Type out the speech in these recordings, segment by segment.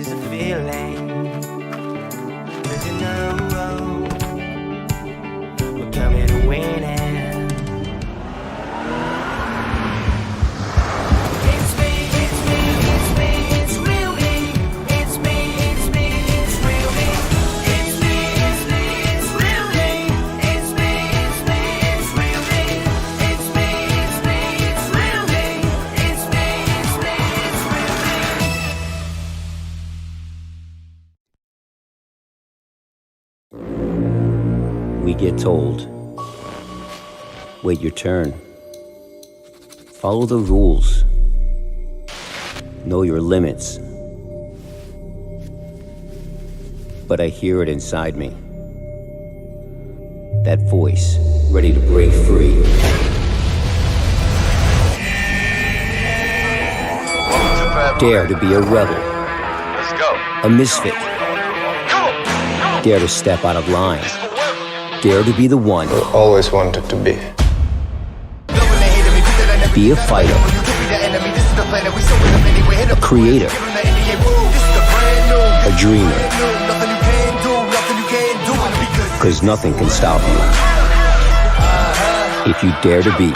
is a feeling. Cause you know we're coming to win it. We get told, wait your turn, follow the rules, know your limits. But I hear it inside me, that voice ready to break free. Dare to be a rebel, Let's go. a misfit, dare to step out of line. Dare to be the one. Always wanted to be. Be a fighter. A creator. A dreamer. Because nothing can stop you. If you dare to be.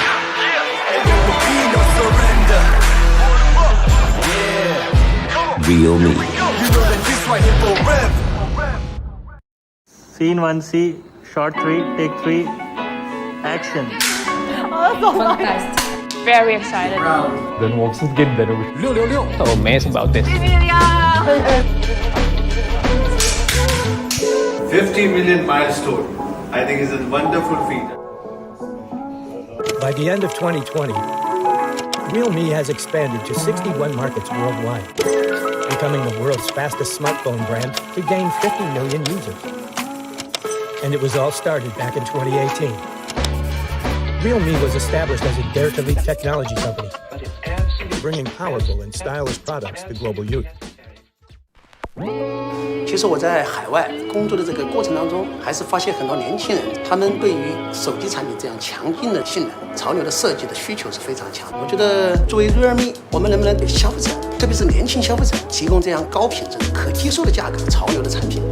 Real me. Scene 1C, shot 3, take 3, action. Fantastic. Very excited. ده مبسوط جدا so amazed about this. 50 million milestone, I think is a wonderful feat. By the end of 2020, realme has expanded to 61 markets worldwide, becoming the world's fastest smartphone brand to gain 50 million users. And it was all started back in 2018. realme was established as a dare-to-leap technology company, bringing powerful and stylish products to global youth. 其实我在海外工作的这个过程当中，还是发现很多年轻人，他们对于手机产品这样强劲的性能、潮流的设计的需求是非常强。我觉得作为 realme， 我们能不能给消费者，特别是年轻消费者，提供这样高品质、可接受的价格、潮流的产品？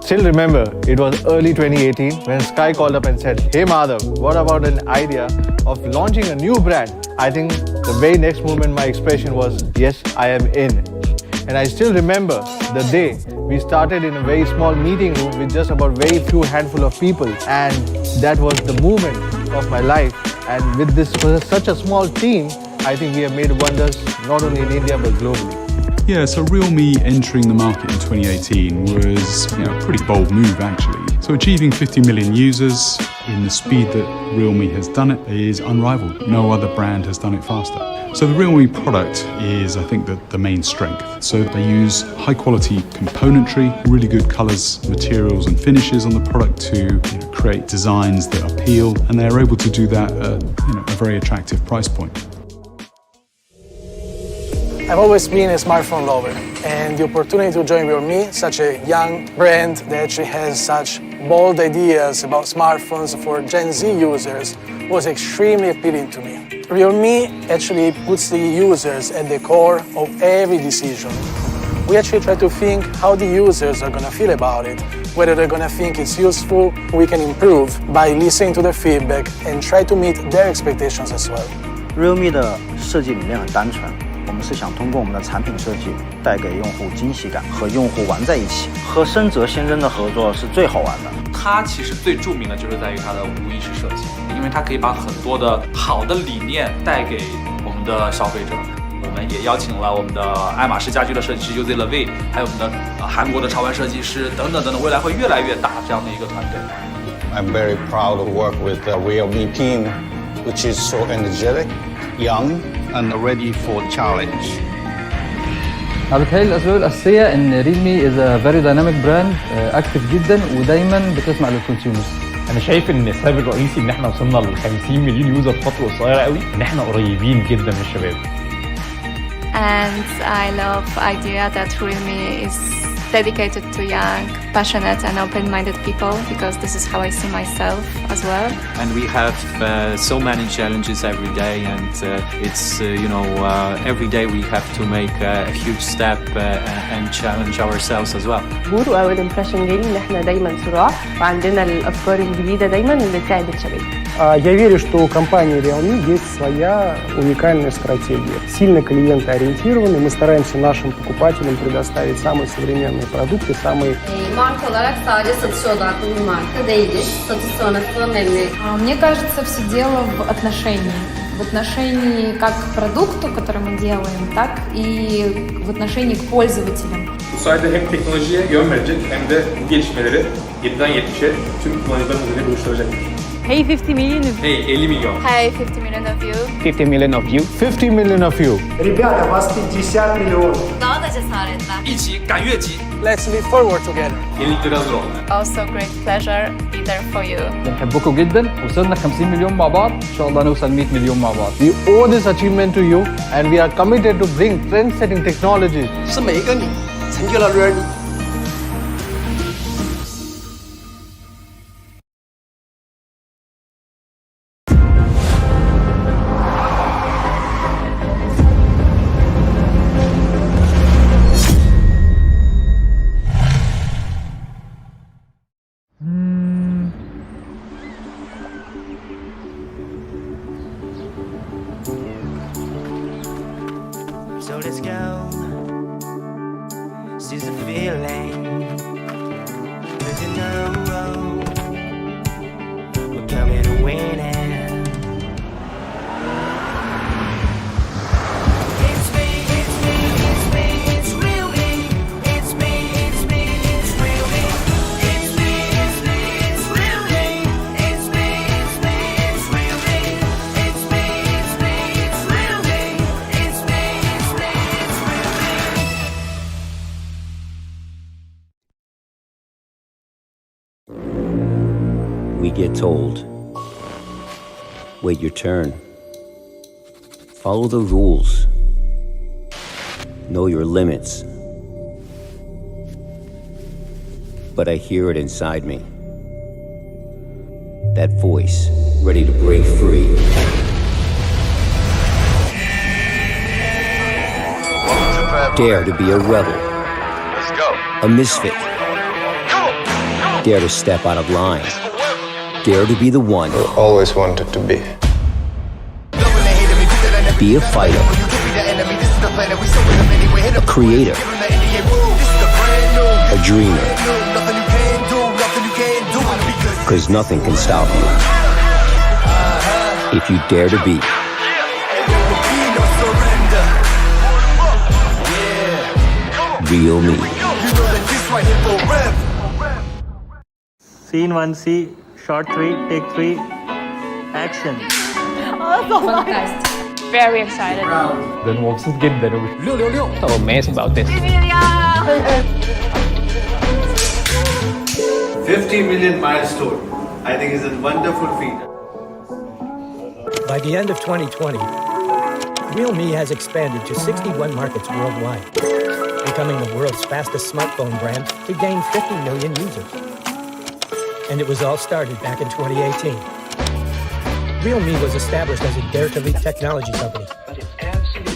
Still remember, it was early 2018 when Sky called up and said, "Hey Madhav, what about an idea of launching a new brand?" I think the very next moment my expression was, "Yes, I am in." And I still remember the day we started in a very small meeting room with just about very few handful of people, and that was the moment of my life. And with this such a small team, I think we have made wonders not only in India but globally. Yeah, so realme entering the market in 2018 was a pretty bold move actually. So achieving 50 million users in the speed that realme has done it is unrivaled. No other brand has done it faster. So the realme product is, I think, the main strength. So they use high quality componentry, really good colors, materials and finishes on the product to create designs that appeal, and they're able to do that at a very attractive price point. I've always been a smartphone lover, and the opportunity to join realme, such a young brand that actually has such bold ideas about smartphones for Gen Z users, was extremely appealing to me. realme actually puts the users at the core of every decision. We actually try to think how the users are going to feel about it, whether they're going to think it's useful, we can improve by listening to their feedback and try to meet their expectations as well. realme 的设计理念很单纯。我们是想通过我们的产品设计带给用户惊喜感，和用户玩在一起。和深泽先生的合作是最好玩的。它其实最著名的就是在于它的无意识设计，因为它可以把很多的好的理念带给我们的消费者。我们也邀请了我们的爱马仕家居的设计师 UZ Levy， 还有我们的韩国的潮玩设计师等等等等，未来会越来越大这样的一个团队。I'm very proud to work with the realme team, which is so energetic, young, and ready for challenge. أنا بتهيألي الأسباب الأساسية إن realme is a very dynamic brand, active جدا ودايما بتسمع للكونسيومرز. أنا شايف إن السبب الرئيسي إن إحنا وصلنا ل 50 مليون يوزر في فترة قصيرة قوي، إن إحنا قريبين جدا من الشباب. And I love the idea that realme is dedicated to young, passionate and open-minded people, because this is how I see myself as well. And we have so many challenges every day, and it's every day we have to make a huge step and challenge ourselves as well. واول امبريشن جيم ان احنا دايما صراع وعندنا الافكار الجديده دايما اللي تساعد الشباب. Я верю, что у компании realme есть своя уникальная стратегия. Сильно клиентоориентированы, мы стараемся нашим покупателям предоставить самые современные продукты, самые... Marka olarak sadece satış odaklı bir marka değiliz. Satış sonrası önemli. Мне кажется, все дело в отношении. В отношении как к продукту, который мы делаем, так и в отношении к пользователям. Bu sayede hem teknolojiye yön verecek hem de bu gelişmeleri 7'den 70'e tüm kullanıcıların üzerinde buluşturacaktır. Hey 50 million. Hey 50 milyon. Hey 50 million of you. 50 million of you. 50 million of you. Ребята, вас 50 миллионов. Daha da cesaretler. 一起赶越级 Let's leap forward together. Yenilikleri hazır olun. Also great pleasure be there for you. بنحبكم جدا. وصلنا 50 مليون مع بعض، ان شاء الله نوصل 100 مليون مع بعض. We owe this achievement to you, and we are committed to bring trend-setting technologies. 是每一个你成就了 realme。So let's go. Seize the feeling. 'Cause you know we're coming to win it. It's me, it's me, it's me, it's real me. It's me, it's me, it's real me. It's me, it's me, it's real me. It's me, it's me, it's real me. It's me, it's me, it's real me. It's me, it's me, it's real me. We get told, wait your turn. Follow the rules. Know your limits. But I hear it inside me. That voice, ready to break free. Dare to be a rebel. Let's go. A misfit. Dare to step out of line. Dare to be the one. Always wanted to be. Be a fighter. A creator. A dreamer. Because nothing can stop you. If you dare to be. Real me. Scene 1C, shot 3, take 3, action. Fantastic. Very excited. انا مبسوط جدا so amazed about this. 50 million milestone, I think is a wonderful feat. By the end of 2020, realme has expanded to 61 markets worldwide, becoming the world's fastest smartphone brand to gain 50 million users. And it was all started back in 2018. Realme was established as a dare-to-leap technology company,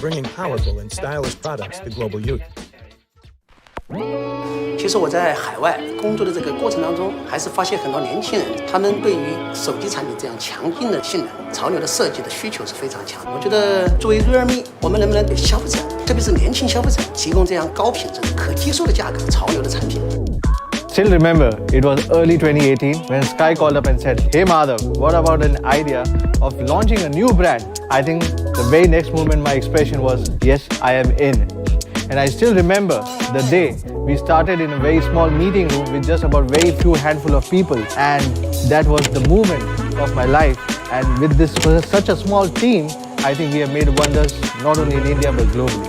bringing powerful and stylish products to global youth. 其实我在海外工作的这个过程当中，还是发现很多年轻人，他们对于手机产品这样强硬的性能、潮流的设计的需求是非常强。我觉得作为 realme， 我们能不能给消费者，特别是年轻消费者，提供这样高品质、可接受的价格、潮流的产品？ Still remember, it was early 2018 when Sky called up and said, "Hey Madhav, what about an idea of launching a new brand?" I think the very next moment my expression was, "Yes, I am in." And I still remember the day we started in a very small meeting room with just about very few handful of people, and that was the moment of my life. And with this such a small team, I think we have made wonders not only in India but globally.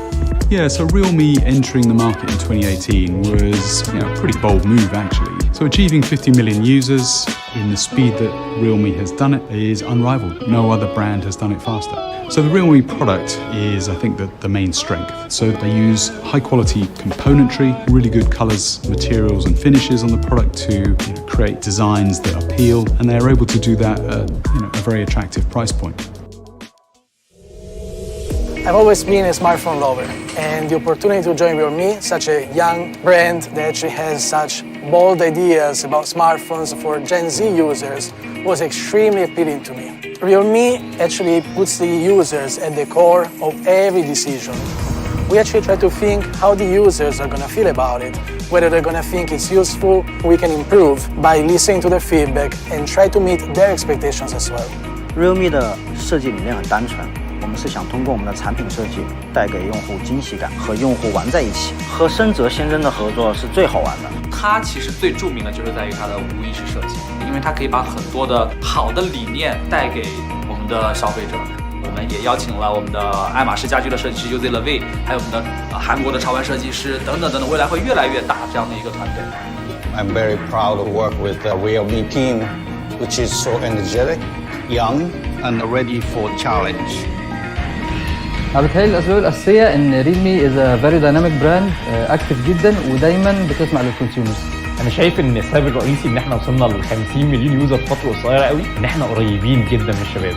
Yeah, so realme entering the market in 2018 was a pretty bold move actually. So achieving 50 million users in the speed that Realme has done it is unrivaled. No other brand has done it faster. So the Realme product is, I think, the main strength. So they use high quality componentry, really good colors, materials and finishes on the product to create designs that appeal, and they're able to do that at a very attractive price point. I've always been a smartphone lover, and the opportunity to join Realme, such a young brand that actually has such bold ideas about smartphones for Gen Z users, was extremely appealing to me. Realme actually puts the users at the core of every decision. We actually try to think how the users are going to feel about it, whether they're going to think it's useful, we can improve by listening to their feedback and try to meet their expectations as well. Realme 的设计理念很单纯，我们是想通过我们的产品设计带给用户惊喜感，和用户玩在一起。和深泽先生的合作是最好玩的。它其实最著名的就是在于它的无意识设计，因为它可以把很多的好的理念带给我们的消费者。我们也邀请了我们的爱马仕家居的设计师 Lansare， 还有我们的韩国的潮玩设计师等等等等，未来会越来越大这样的一个团队。I'm very proud to work with the Realme team, which is so energetic, young, and ready for challenge. أنا بتهيألي الأسباب الأساسية إن ريلمي is a very dynamic brand أكتف جدا ودايما بتسمع للكونسيومرز. انا شايف ان السبب الرئيسي ان احنا وصلنا ل 50 مليون يوزر في فتره قصيره قوي ان احنا قريبين جدا من الشباب.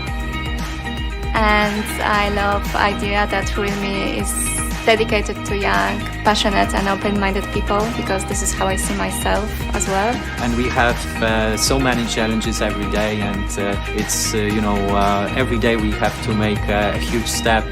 And I love the idea that Realme is dedicated to young, passionate and open-minded people, because this is how I see myself as well. And we have so many challenges every day, and it's every day we have to make a huge step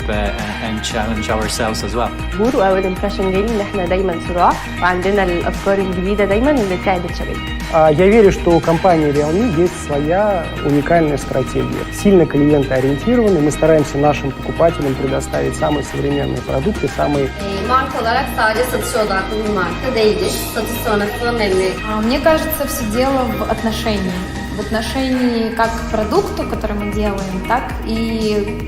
and challenge ourselves as well. واول امبريشن جالي ان احنا دايما صراع وعندنا الافكار الجديده دايما اللي تساعد الشباب. Я верю, что у компании Realme есть своя уникальная стратегия. Сильно клиентоориентированы, мы стараемся нашим покупателям предоставить самые современные продукты, самые... Marka olarak sadece satışa odaklı bir marka değiliz. Satış sonrası memnuniyet. Мне кажется, все дело в отношении. В отношении как к продукту, который мы делаем, так и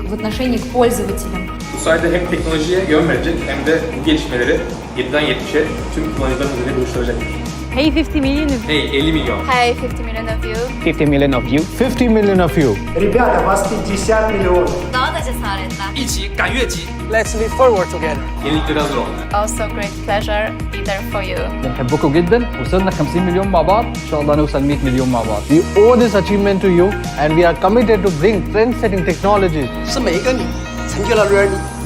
в отношении к пользователям. Bu sayede hem teknolojiye yön verecek hem de bu gelişmeleri 7'den 70'e tüm kullanıcıların üzerinde buluşturacaktır. Hey 50 million. Hey 50 milyon. Hey 50 million of you. 50 million of you. 50 million of you. Ребята, вас 50 миллионов. Daha da cesaretler. 一起赶越级， Let's leap forward together. yenilikleri hazır olun. Also great pleasure be there for you. بنحبكم جدا، وصلنا 50 مليون مع بعض، إن شاء الله نوصل 100 مليون مع بعض. We owe this achievement to you, and we are committed to bring trend-setting technologies. 是每一个你成就了 Realme。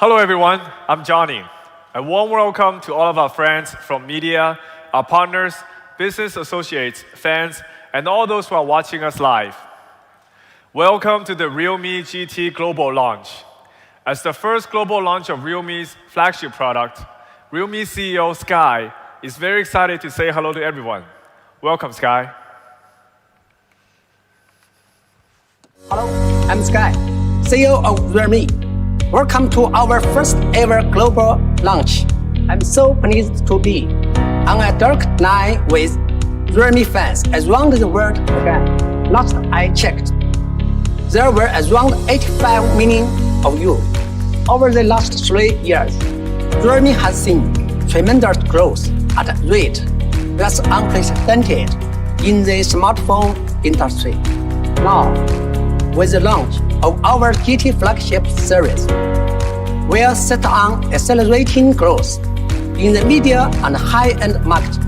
Hello everyone, I'm Johnny. A warm welcome to all of our friends from media, our partners, business associates, fans, and all those who are watching us live. Welcome to the realme GT Global Launch. As the first global launch of realme's flagship product, realme CEO Sky is very excited to say hello to everyone. Welcome, Sky. Hello, I'm Sky, CEO of Realme. Welcome to our first ever global launch. I'm so pleased to be on a dark night with Realme fans around the world again. Last I checked, there were around 85 million of you. Over the last 3 years, Realme has seen tremendous growth at a rate that's unprecedented in the smartphone industry. Now, with the launch of our GT flagship series, we are set on accelerating growth in the media and high-end market.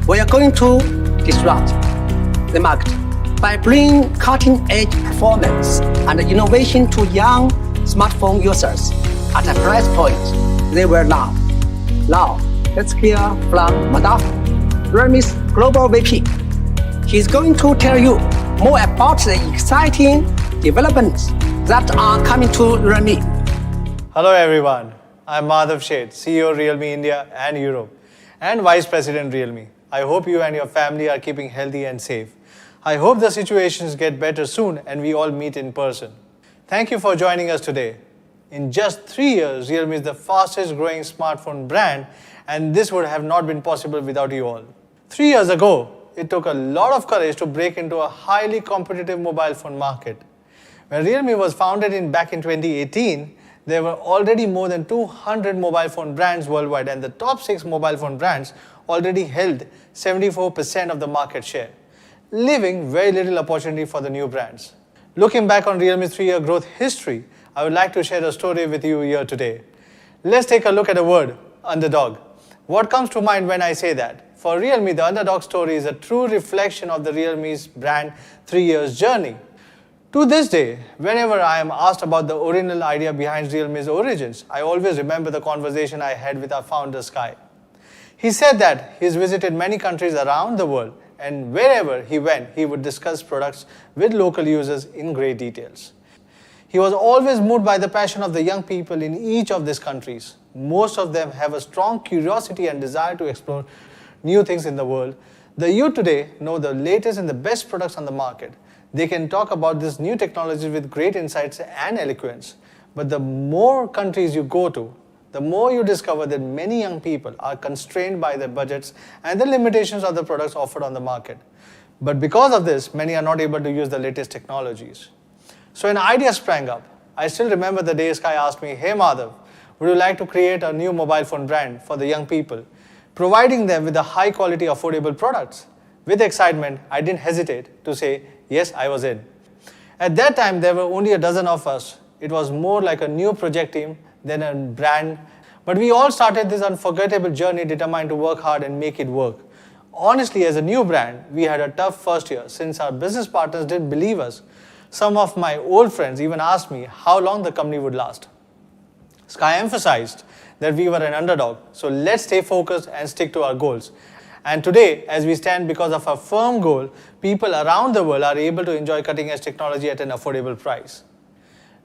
We are going to disrupt the market by bringing cutting-edge performance and innovation to young smartphone users at a price point they will love. Now, let's hear from Madaf, Realme's Global VP. He's going to tell you more about the exciting developments that are coming to Realme. Hello everyone, I'm Madhav Sheth, CEO Realme India and Europe and Vice President Realme. I hope you and your family are keeping healthy and safe. I hope the situations get better soon and we all meet in person. Thank you for joining us today. In just 3 years, Realme is the fastest growing smartphone brand, and this would have not been possible without you all. 3 years ago, it took a lot of courage to break into a highly competitive mobile phone market. When Realme was founded back in 2018, there were already more than 200 mobile phone brands worldwide, and the top 6 mobile phone brands already held 74% of the market share, leaving very little opportunity for the new brands. Looking back on Realme's 3-year growth history, I would like to share a story with you here today. Let's take a look at the word underdog. What comes to mind when I say that? For Realme, the underdog story is a true reflection of the Realme's brand 3 years journey. To this day, whenever I am asked about the original idea behind Realme's origins, I always remember the conversation I had with our founder Sky. He said that he's visited many countries around the world, and wherever he went, he would discuss products with local users in great details. He was always moved by the passion of the young people in each of these countries. Most of them have a strong curiosity and desire to explore new things in the world. The youth today know the latest and the best products on the market. They can talk about this new technology with great insights and eloquence. But the more countries you go to, the more you discover that many young people are constrained by their budgets and the limitations of the products offered on the market. But because of this, many are not able to use the latest technologies. So an idea sprang up. I still remember the day Sky asked me, "Hey Madhav, would you like to create a new mobile phone brand for the young people, providing them with the high quality affordable products?" With excitement, I didn't hesitate to say, yes, I was in. At that time, there were only a dozen of us. It was more like a new project team than a brand. But we all started this unforgettable journey determined to work hard and make it work. Honestly, as a new brand, we had a tough first year since our business partners didn't believe us. Some of my old friends even asked me how long the company would last. Sky emphasized that we were an underdog, so let's stay focused and stick to our goals. And today, as we stand because of our firm goal, people around the world are able to enjoy cutting-edge technology at an affordable price.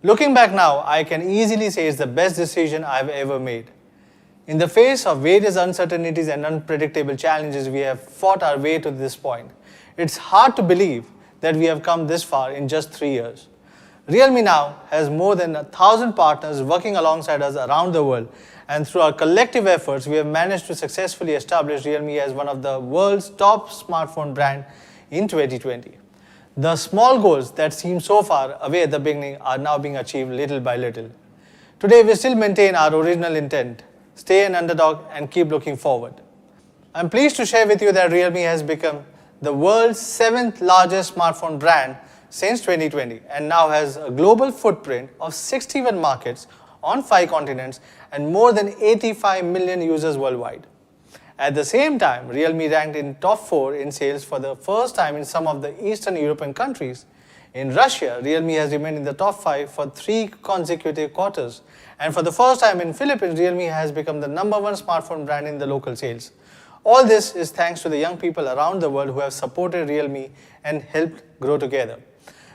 Looking back now, I can easily say it's the best decision I've ever made. In the face of various uncertainties and unpredictable challenges, we have fought our way to this point. It's hard to believe that we have come this far in just 3 years. Realme now has more than 1,000 partners working alongside us around the world, and through our collective efforts, we have managed to successfully establish Realme as one of the world's top smartphone brands in 2020. The small goals that seemed so far away at the beginning are now being achieved little by little. Today, we still maintain our original intent, stay an underdog and keep looking forward. I'm pleased to share with you that Realme has become the world's 7th largest smartphone brand since 2020 and now has a global footprint of 61 markets on 5 continents and more than 85 million users worldwide. At the same time, Realme ranked in top 4 in sales for the first time in some of the Eastern European countries. In Russia, Realme has remained in the top 5 for 3 consecutive quarters. And for the first time in Philippines, Realme has become the #1 smartphone brand in the local sales. All this is thanks to the young people around the world who have supported Realme and helped grow together.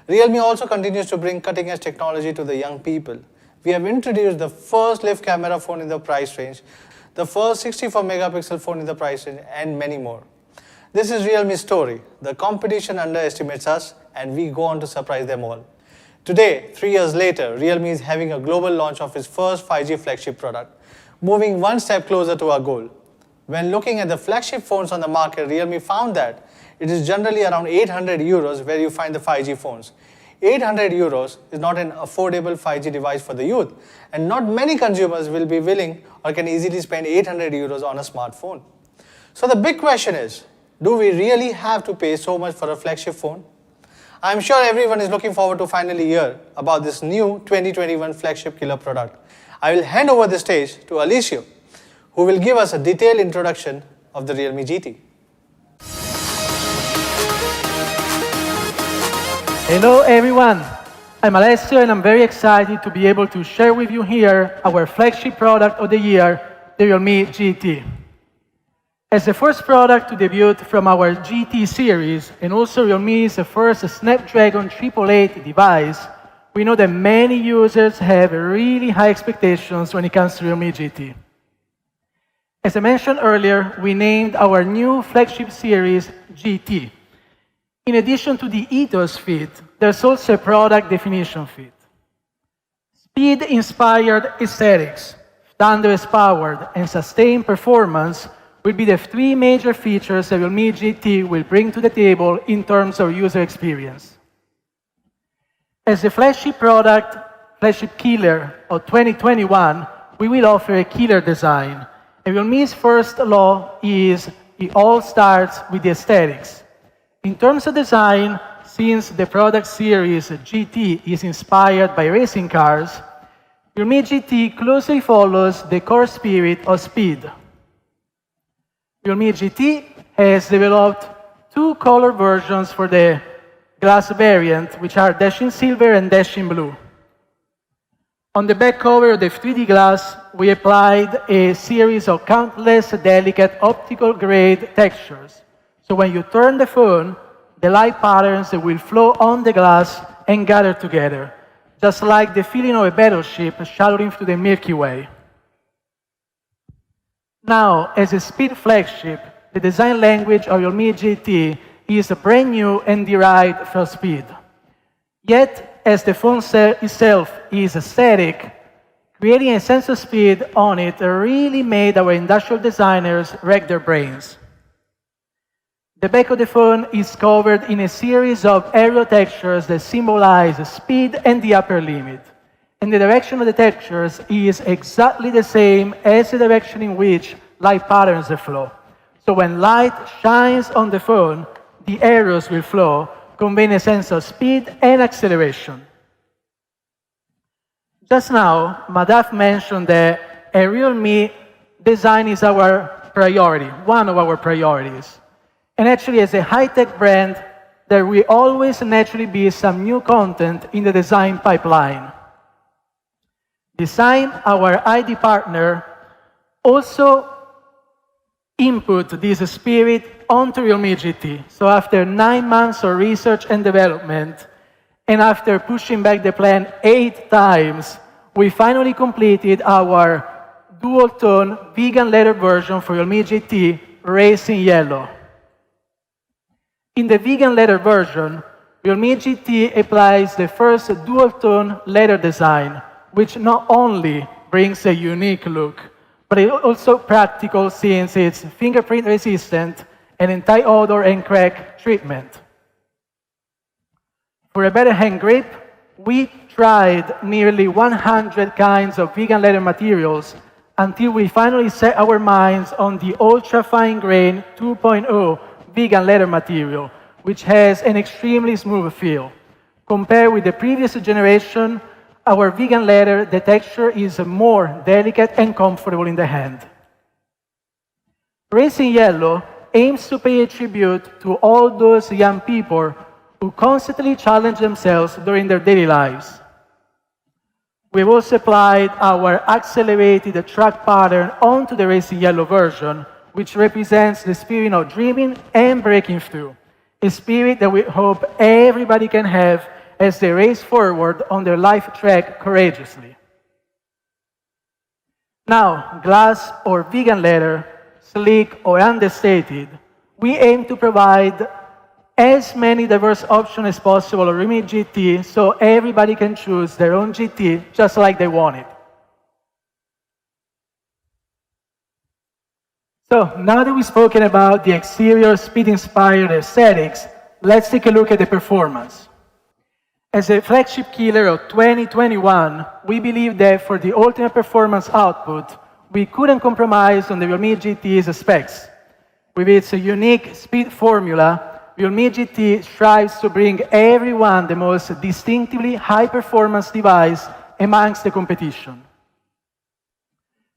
Realme also continues to bring cutting-edge technology to the young people. We have introduced the first live camera phone in the price range, the first 64-megapixel phone in the price range, and many more. This is Realme's story. The competition underestimates us, and we go on to surprise them all. Today, 3 years later, Realme is having a global launch of its first 5G flagship product, moving one step closer to our goal. When looking at the flagship phones on the market, Realme found that it is generally around 800 euros where you find the 5G phones. 800 euros is not an affordable 5G device for the youth, and not many consumers will be willing or can easily spend 800 euros on a smartphone. So the big question is, do we really have to pay so much for a flagship phone? I'm sure everyone is looking forward to finally hear about this new 2021 flagship killer product. I will hand over the stage to Alicia, who will give us a detailed introduction of the Realme GT. Hello everyone, I'm Alessio and I'm very excited to be able to share with you here our flagship product of the year, the Realme GT. As the first product to debut from our GT series, and also Realme's first Snapdragon 888 device, we know that many users have really high expectations when it comes to Realme GT. As I mentioned earlier, we named our new flagship series GT. In addition to the ethos fit, there's also a product definition fit. Speed-inspired aesthetics, thunderous-powered, and sustained performance will be the 3 major features that Realme GT will bring to the table in terms of user experience. As the flagship product, flagship killer of 2021, we will offer a killer design. And Realme's first law is it all starts with the aesthetics. In terms of design, since the product series GT is inspired by racing cars, Realme GT closely follows the core spirit of speed. Realme GT has developed 2 color versions for the glass variant, which are Dashing Silver and Dashing Blue. On the back cover of the 3D glass, we applied a series of countless delicate optical grade textures. So when you turn the phone, the light patterns will flow on the glass and gather together, just like the feeling of a battleship shadowing through the Milky Way. Now, as a speed flagship, the design language of Realme GT is brand new and derived from speed. Yet, as the phone itself is aesthetic, creating a sense of speed on it really made our industrial designers rack their brains. The back of the phone is covered in a series of aerial textures that symbolize speed and the upper limit. And the direction of the textures is exactly the same as the direction in which light patterns flow. So when light shines on the phone, the arrows will flow, conveying a sense of speed and acceleration. Just now, Madhav mentioned that a Realme design is our priority, one of our priorities. And actually, as a high-tech brand, there will always naturally be some new content in the design pipeline. Design, our ID partner, also input this spirit onto Realme GT. So after 9 months of research and development, and after pushing back the plan 8 times, we finally completed our dual-tone vegan leather version for Realme GT, Racing Yellow. In the vegan leather version, Realme GT applies the first dual-tone leather design, which not only brings a unique look, but it's also practical since it's fingerprint resistant and anti-odor and crack treatment. For a better hand grip, we tried nearly 100 kinds of vegan leather materials until we finally set our minds on the ultra-fine grain 2.0 vegan leather material, which has an extremely smooth feel. Compared with the previous generation, our vegan leather, the texture is more delicate and comfortable in the hand. Racing Yellow aims to pay a tribute to all those young people who constantly challenge themselves during their daily lives. We've also applied our accelerated track pattern onto the racing yellow version, which represents the spirit of dreaming and breaking through, a spirit that we hope everybody can have as they race forward on their life track courageously. Now, glass or vegan leather, sleek or understated, we aim to provide as many diverse options as possible on Realme GT so everybody can choose their own GT just like they want it. So now that we've spoken about the exterior speed-inspired aesthetics, let's take a look at the performance. As a flagship killer of 2021, we believe that for the ultimate performance output, we couldn't compromise on the Realme GT's specs. With its unique speed formula, Realme GT strives to bring everyone the most distinctively high-performance device amongst the competition.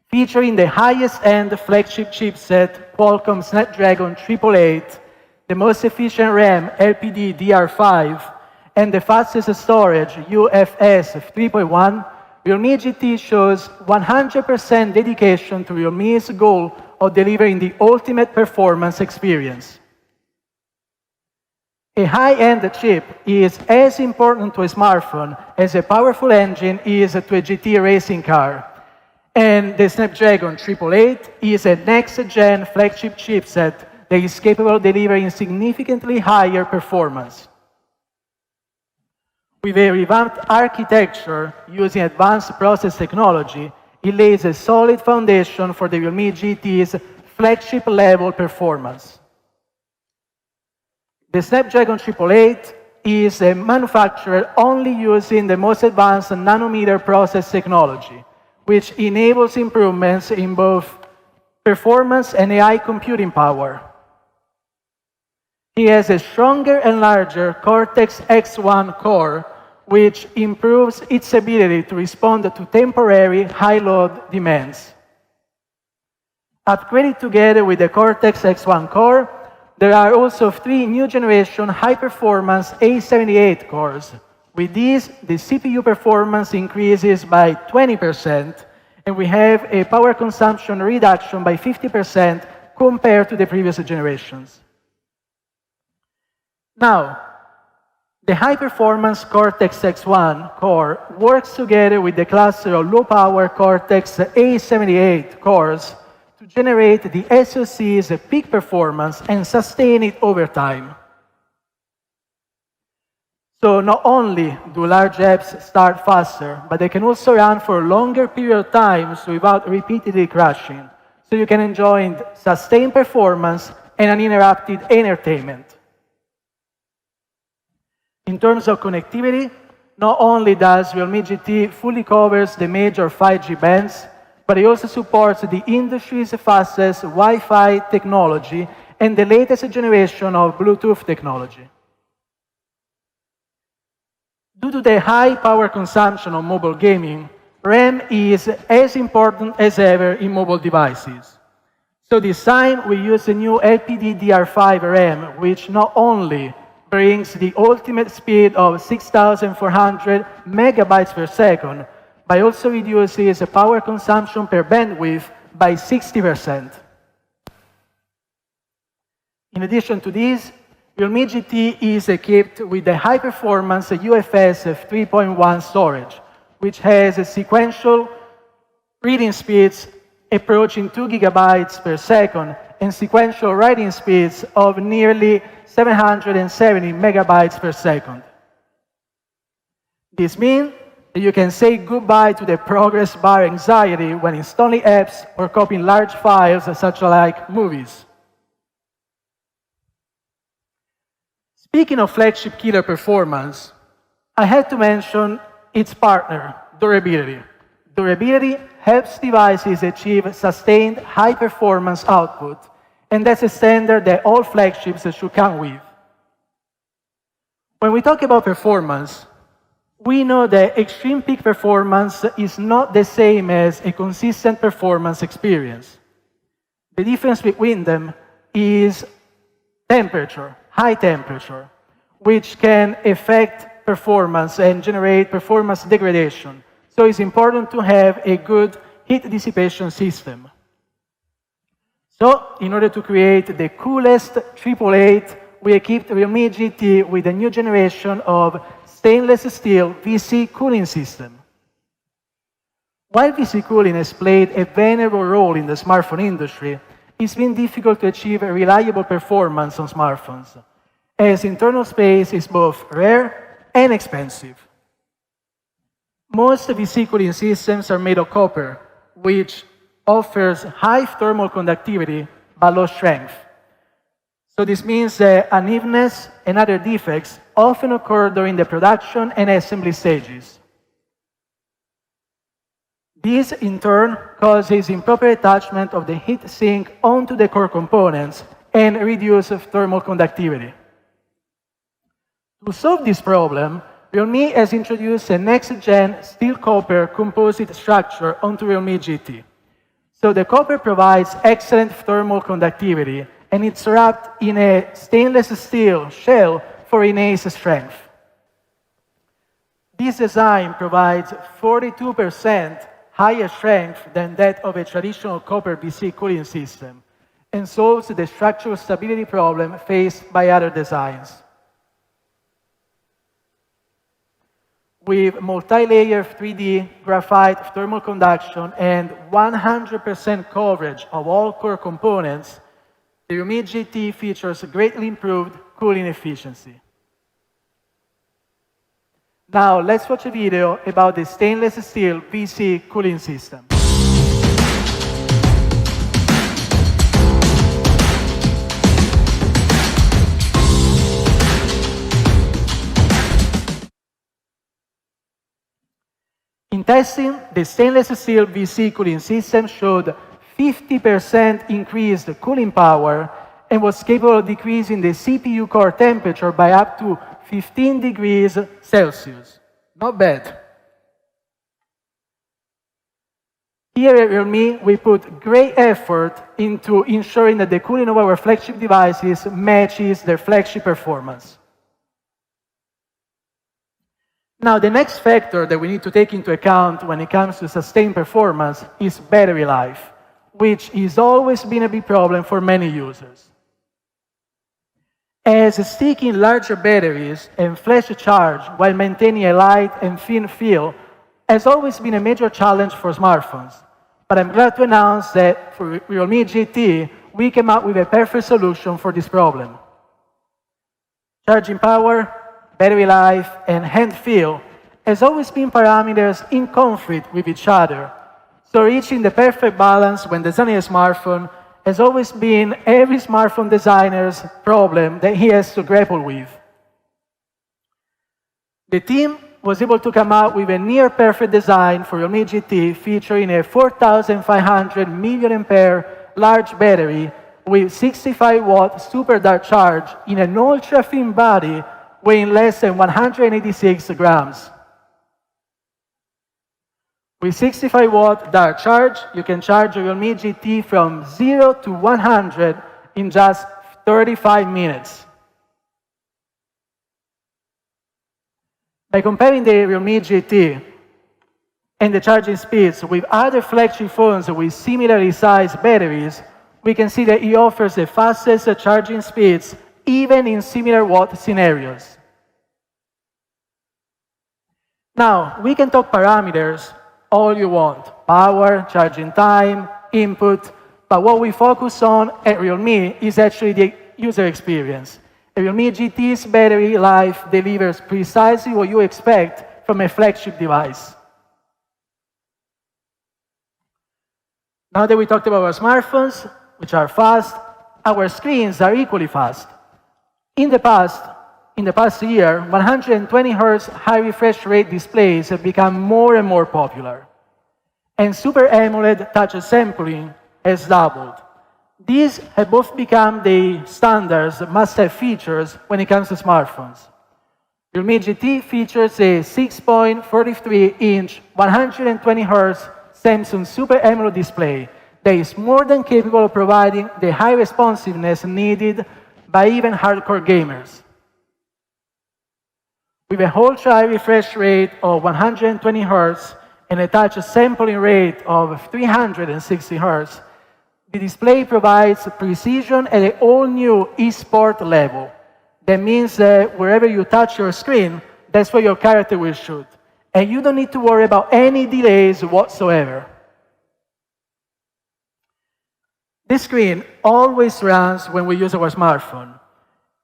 Featuring the highest-end flagship chipset, Qualcomm Snapdragon 888, the most efficient RAM LPDDR5, and the fastest storage UFS 3.1, Realme GT shows 100% dedication to Realme's goal of delivering the ultimate performance experience. A high-end chip is as important to a smartphone as a powerful engine is to a GT racing car. And the Snapdragon 888 is a next-gen flagship chipset that is capable of delivering significantly higher performance. With a revamped architecture using advanced process technology, it lays a solid foundation for the Realme GT's flagship-level performance. The Snapdragon 888 is manufactured only using the most advanced nanometer process technology, which enables improvements in both performance and AI computing power. It has a stronger and larger Cortex-X1 core, which improves its ability to respond to temporary high-load demands. Upgraded together with the Cortex-X1 core, there are also 3 new generation high-performance A78 cores. With these, the CPU performance increases by 20%, and we have a power consumption reduction by 50% compared to the previous generations. Now, the high-performance Cortex-X1 core works together with the cluster of low-power Cortex A78 cores to generate the SoC's peak performance and sustain it over time. So not only do large apps start faster, but they can also run for a longer period of time without repeatedly crashing, so you can enjoy sustained performance and uninterrupted entertainment. In terms of connectivity, not only does Realme GT fully covers the major 5G bands, but it also supports the industry's fastest Wi-Fi technology and the latest generation of Bluetooth technology. Due to the high power consumption of mobile gaming, RAM is as important as ever in mobile devices. So this time we use a new LPDDR5 RAM, which not only brings the ultimate speed of 6,400 megabytes per second, but also reduces the power consumption per bandwidth by 60%. In addition to this, Realme GT is equipped with the high-performance UFS 3.1 storage, which has a sequential reading speeds approaching 2 gigabytes per second and sequential writing speeds of nearly 770 megabytes per second. This means that you can say goodbye to the progress bar anxiety when installing apps or copying large files such like movies. Speaking of flagship killer performance, I had to mention its partner, durability. Durability helps devices achieve sustained high-performance output, and that's a standard that all flagships should come with. When we talk about performance, we know that extreme peak performance is not the same as a consistent performance experience. The difference between them is temperature, high temperature. which can affect performance and generate performance degradation. So it's important to have a good heat dissipation system. So, in order to create the coolest 888, we equipped Realme GT with a new generation of stainless steel VC cooling system. While VC cooling has played a venerable role in the smartphone industry, it's been difficult to achieve a reliable performance on smartphones, as internal space is both rare and expensive. Most VC cooling systems are made of copper, which offers high thermal conductivity but low strength. So this means that unevenness and other defects often occur during the production and assembly stages. This, in turn, causes improper attachment of the heat sink onto the core components and reduces thermal conductivity. To solve this problem, Realme has introduced a next-gen steel-copper composite structure onto Realme GT. So the copper provides excellent thermal conductivity, and it's wrapped in a stainless steel shell for enhanced strength. This design provides 42% higher strength than that of a traditional copper VC cooling system, and solves the structural stability problem faced by other designs. With multi-layer 3D graphite thermal conduction and 100% coverage of all core components, the Realme GT features greatly improved cooling efficiency. Now, let's watch a video about the stainless steel VC cooling system. In testing, the stainless steel VC cooling system showed 50% increased cooling power and was capable of decreasing the CPU core temperature by up to 15 degrees Celsius. Not bad. Here at Realme, we put great effort into ensuring that the cooling of our flagship devices matches their flagship performance. Now, the next factor that we need to take into account when it comes to sustained performance is battery life, which has always been a big problem for many users. As sticking larger batteries and flash charge while maintaining a light and thin feel has always been a major challenge for smartphones. But I'm glad to announce that for Realme GT, we came up with a perfect solution for this problem. Charging power, battery life, and hand feel has always been parameters in conflict with each other. So reaching the perfect balance when designing a smartphone has always been every smartphone designer's problem that he has to grapple with. The team was able to come out with a near-perfect design for Realme GT featuring a 4,500 mAh large battery with 65-watt super dark charge in an ultra-thin body weighing less than 186 grams. With 65-watt dark charge, you can charge your Realme GT from 0 to 100 in just 35 minutes. By comparing the Realme GT and the charging speeds with other flagship phones with similarly sized batteries, we can see that it offers the fastest charging speeds even in similar watt scenarios. Now, we can talk parameters all you want, power, charging time, input, but what we focus on at Realme is actually the user experience. A Realme GT's battery life delivers precisely what you expect from a flagship device. Now that we talked about our smartphones, which are fast, our screens are equally fast. In the past year, 120 Hz high refresh rate displays have become more and more popular. And Super AMOLED touch sampling has doubled. These have both become the standards must-have features when it comes to smartphones. Realme GT features a 6.43-inch 120 Hz Samsung Super AMOLED display that is more than capable of providing the high responsiveness needed by even hardcore gamers. With a ultra-high refresh rate of 120 Hz and a touch sampling rate of 360 Hz, the display provides precision at an all-new eSport level. That means that wherever you touch your screen, that's where your character will shoot. And you don't need to worry about any delays whatsoever. This screen always runs when we use our smartphone.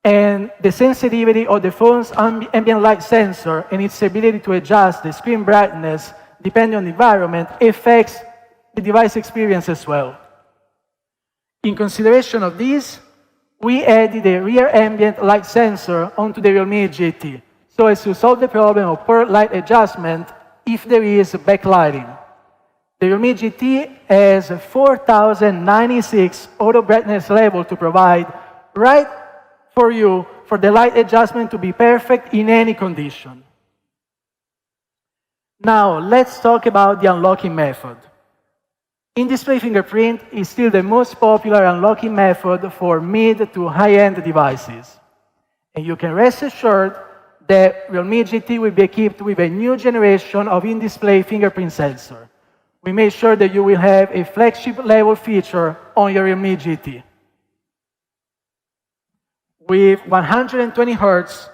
And the sensitivity of the phone's ambient light sensor and its ability to adjust the screen brightness depending on the environment affects the device experience as well. In consideration of this, we added a rear ambient light sensor onto the Realme GT so as to solve the problem of poor light adjustment if there is backlighting. The Realme GT has a 4096 auto brightness level to provide right for you for the light adjustment to be perfect in any condition. Now, let's talk about the unlocking method. In-display fingerprint is still the most popular unlocking method for mid to high-end devices. And you can rest assured that Realme GT will be equipped with a new generation of in-display fingerprint sensor. We made sure that you will have a flagship level feature on your Realme GT. With 120 Hz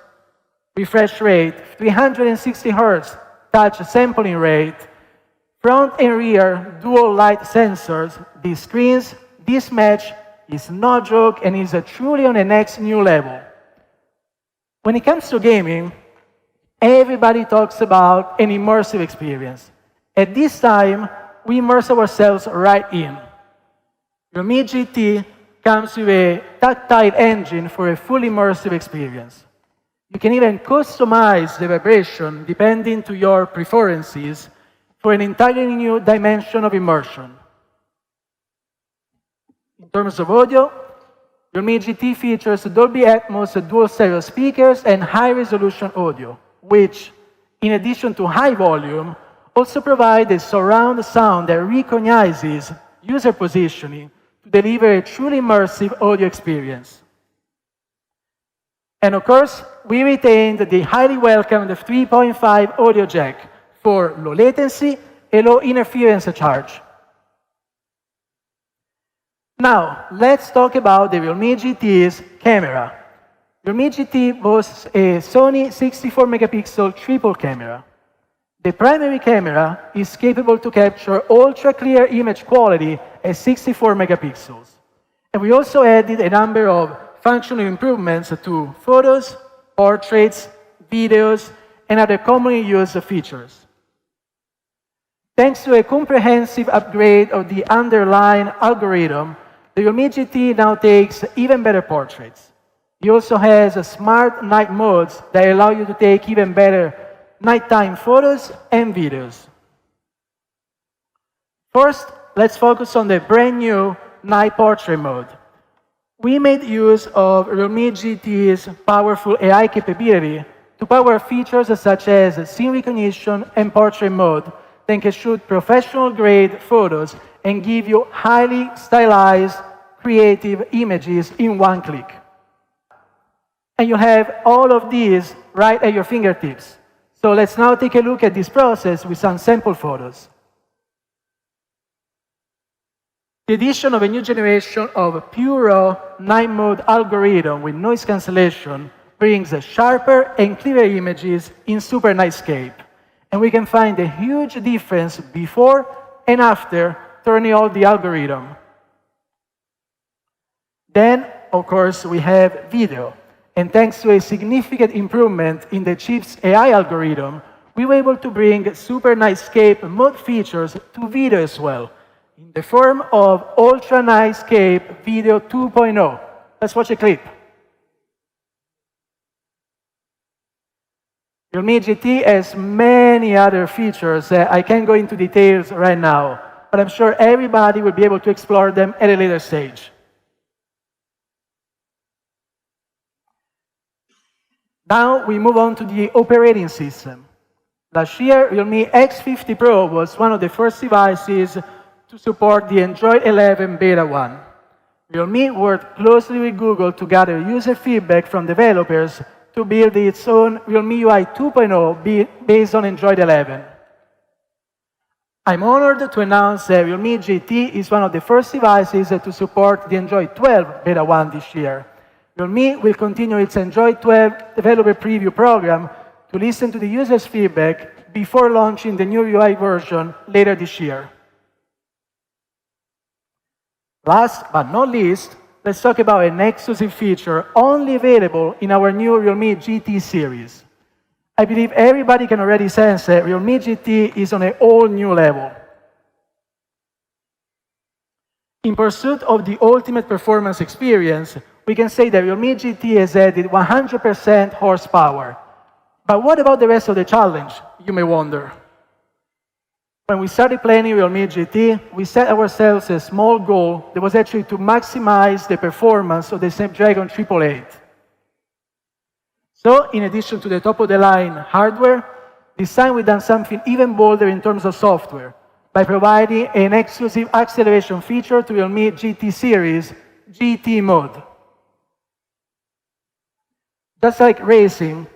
refresh rate, 360 Hz touch sampling rate, front and rear dual light sensors, these screens, this match is no joke and is truly on the next new level. When it comes to gaming, everybody talks about an immersive experience. At this time, we immerse ourselves right in. Realme GT comes with a tactile engine for a full immersive experience. You can even customize the vibration depending to your preferences for an entirely new dimension of immersion. In terms of audio, Realme GT features Dolby Atmos dual stereo speakers and high-resolution audio, which, in addition to high volume, also provide a surround sound that recognizes user positioning to deliver a truly immersive audio experience. And of course, we retained the highly welcomed 3.5 audio jack for low latency and low interference charge. Now, let's talk about the Realme GT's camera. Realme GT boasts a Sony 64-megapixel triple camera. The primary camera is capable to capture ultra-clear image quality at 64 megapixels. And we also added a number of functional improvements to photos, portraits, videos, and other commonly used features. Thanks to a comprehensive upgrade of the underlying algorithm, the Realme GT now takes even better portraits. It also has smart night modes that allow you to take even better nighttime photos and videos. First, let's focus on the brand new night portrait mode. We made use of Realme GT's powerful AI capability to power features such as scene recognition and portrait mode that can shoot professional-grade photos and give you highly stylized, creative images in one click. And you have all of these right at your fingertips. So let's now take a look at this process with some sample photos. The addition of a new generation of pure raw night mode algorithm with noise cancellation brings sharper and clearer images in super nightscape. And we can find a huge difference before and after turning on the algorithm. Then, of course, we have video. And thanks to a significant improvement in the chip's AI algorithm, we were able to bring super nightscape mode features to video as well, in the form of Ultra Nightscape Video 2.0. Let's watch a clip. Realme GT has many other features that I can't go into details right now, but I'm sure everybody will be able to explore them at a later stage. Now we move on to the operating system. Last year, Realme X50 Pro was one of the first devices to support the Android 11 Beta 1. Realme worked closely with Google to gather user feedback from developers to build its own Realme UI 2.0 based on Android 11. I'm honored to announce that Realme GT is one of the first devices to support the Android 12 Beta 1 this year. Realme will continue its Android 12 developer preview program to listen to the users' feedback before launching the new UI version later this year. Last but not least, let's talk about an exclusive feature only available in our new Realme GT series. I believe everybody can already sense that Realme GT is on a whole new level. In pursuit of the ultimate performance experience, we can say that Realme GT has added 100% horsepower. But what about the rest of the challenge, you may wonder? When we started planning Realme GT, we set ourselves a small goal that was actually to maximize the performance of the Snapdragon 888. So, in addition to the top-of-the-line hardware, this time we've done something even bolder in terms of software by providing an exclusive acceleration feature to Realme GT series, GT Mode. Just like racing,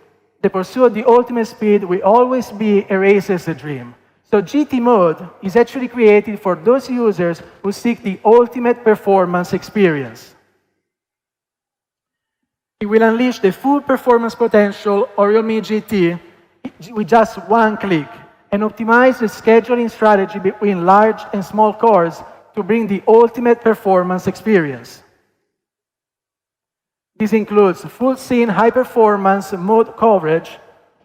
the pursuit of the ultimate speed will always be a racer's dream. So GT Mode is actually created for those users who seek the ultimate performance experience. It will unleash the full performance potential of Realme GT with just one click and optimize the scheduling strategy between large and small cores to bring the ultimate performance experience. This includes full scene high-performance mode coverage,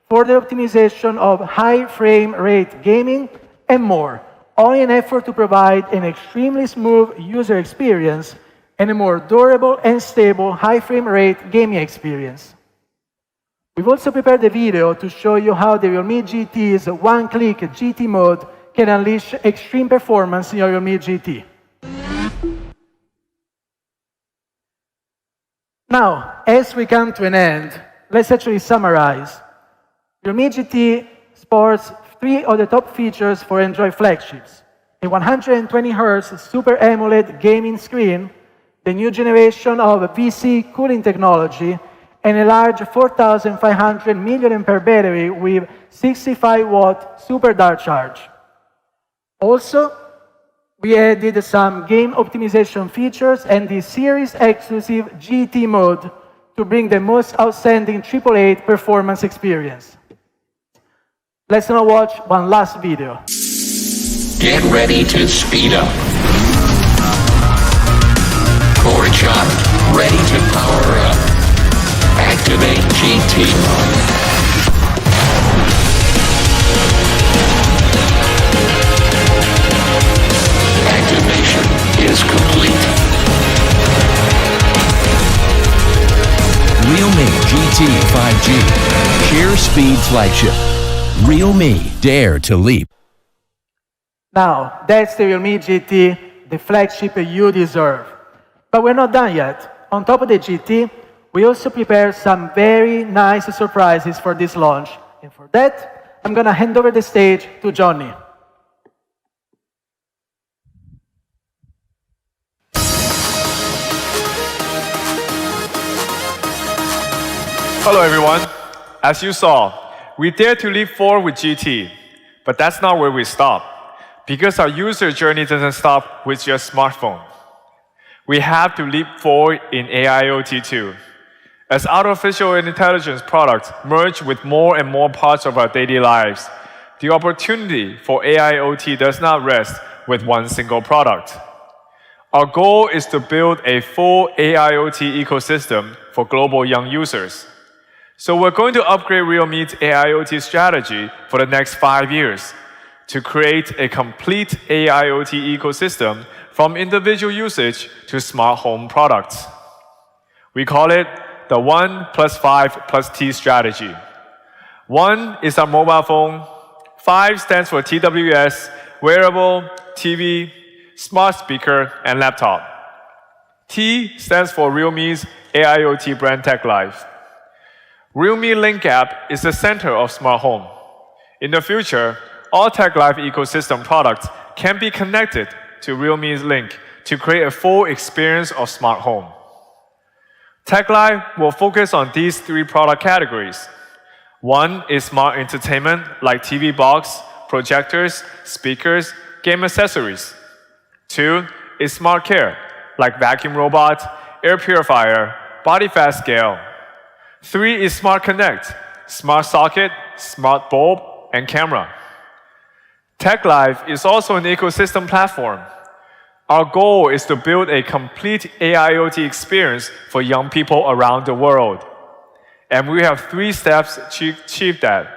further optimization of high frame rate gaming, and more, all in an effort to provide an extremely smooth user experience and a more durable and stable high frame rate gaming experience. We've also prepared a video to show you how the Realme GT's one-click GT mode can unleash extreme performance in your Realme GT. Now, as we come to an end, let's actually summarize. Realme GT sports 3 of the top features for Android flagships: a 120Hz Super AMOLED gaming screen, the new generation of VC cooling technology, and a large 4,500 mAh battery with 65-watt super dart charge. Also, we added some game optimization features and the series-exclusive GT mode to bring the most outstanding 888 performance experience. Let's now watch one last video. Get ready to speed up. Core charge, ready to power up. Activate GT mode. Activation is complete. Realme GT 5G. Sheer speed flagship. Realme, dare to leap. Now, that's the Realme GT, the flagship you deserve. But we're not done yet. On top of the GT, we also prepared some very nice surprises for this launch. And for that, I'm going to hand over the stage to Johnny. Hello everyone. As you saw, we dare to leap forward with GT, but that's not where we stop, because our user journey doesn't stop with your smartphone. We have to leap forward in AIoT too. As artificial intelligence products merge with more and more parts of our daily lives, the opportunity for AIoT does not rest with one single product. Our goal is to build a full AIoT ecosystem for global young users. So we're going to upgrade Realme's AIoT strategy for the next 5 years to create a complete AIoT ecosystem from individual usage to smart home products. We call it the 1+5+T strategy. 1 is our mobile phone, 5 stands for TWS, wearable, TV, smart speaker, and laptop. T stands for Realme's AIoT brand Tech Life. Realme Link app is the center of smart home. In the future, all Tech Life ecosystem products can be connected to Realme's Link to create a full experience of smart home. Tech Live will focus on these three product categories. One is smart entertainment like TV box, projectors, speakers, game accessories. Two is smart care like vacuum robot, air purifier, body fat scale. Three is smart connect, smart socket, smart bulb, and camera. Tech Live is also an ecosystem platform. Our goal is to build a complete AIoT experience for young people around the world. And we have 3 steps to achieve that.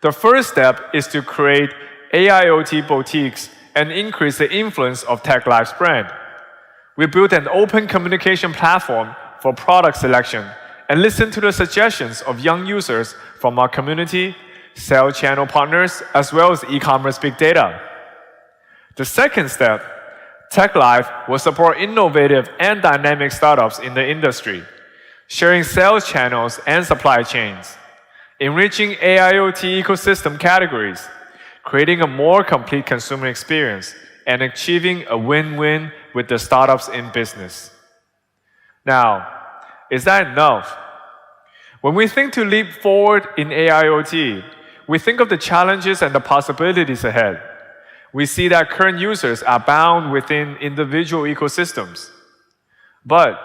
The first step is to create AIoT boutiques and increase the influence of Tech Live's brand. We built an open communication platform for product selection and listen to the suggestions of young users from our community, sales channel partners, as well as e-commerce big data. The second step, Tech Live will support innovative and dynamic startups in the industry, sharing sales channels and supply chains, enriching AIoT ecosystem categories, creating a more complete consumer experience, and achieving a win-win with the startups in business. Now, is that enough? When we think to leap forward in AIoT, we think of the challenges and the possibilities ahead. We see that current users are bound within individual ecosystems. But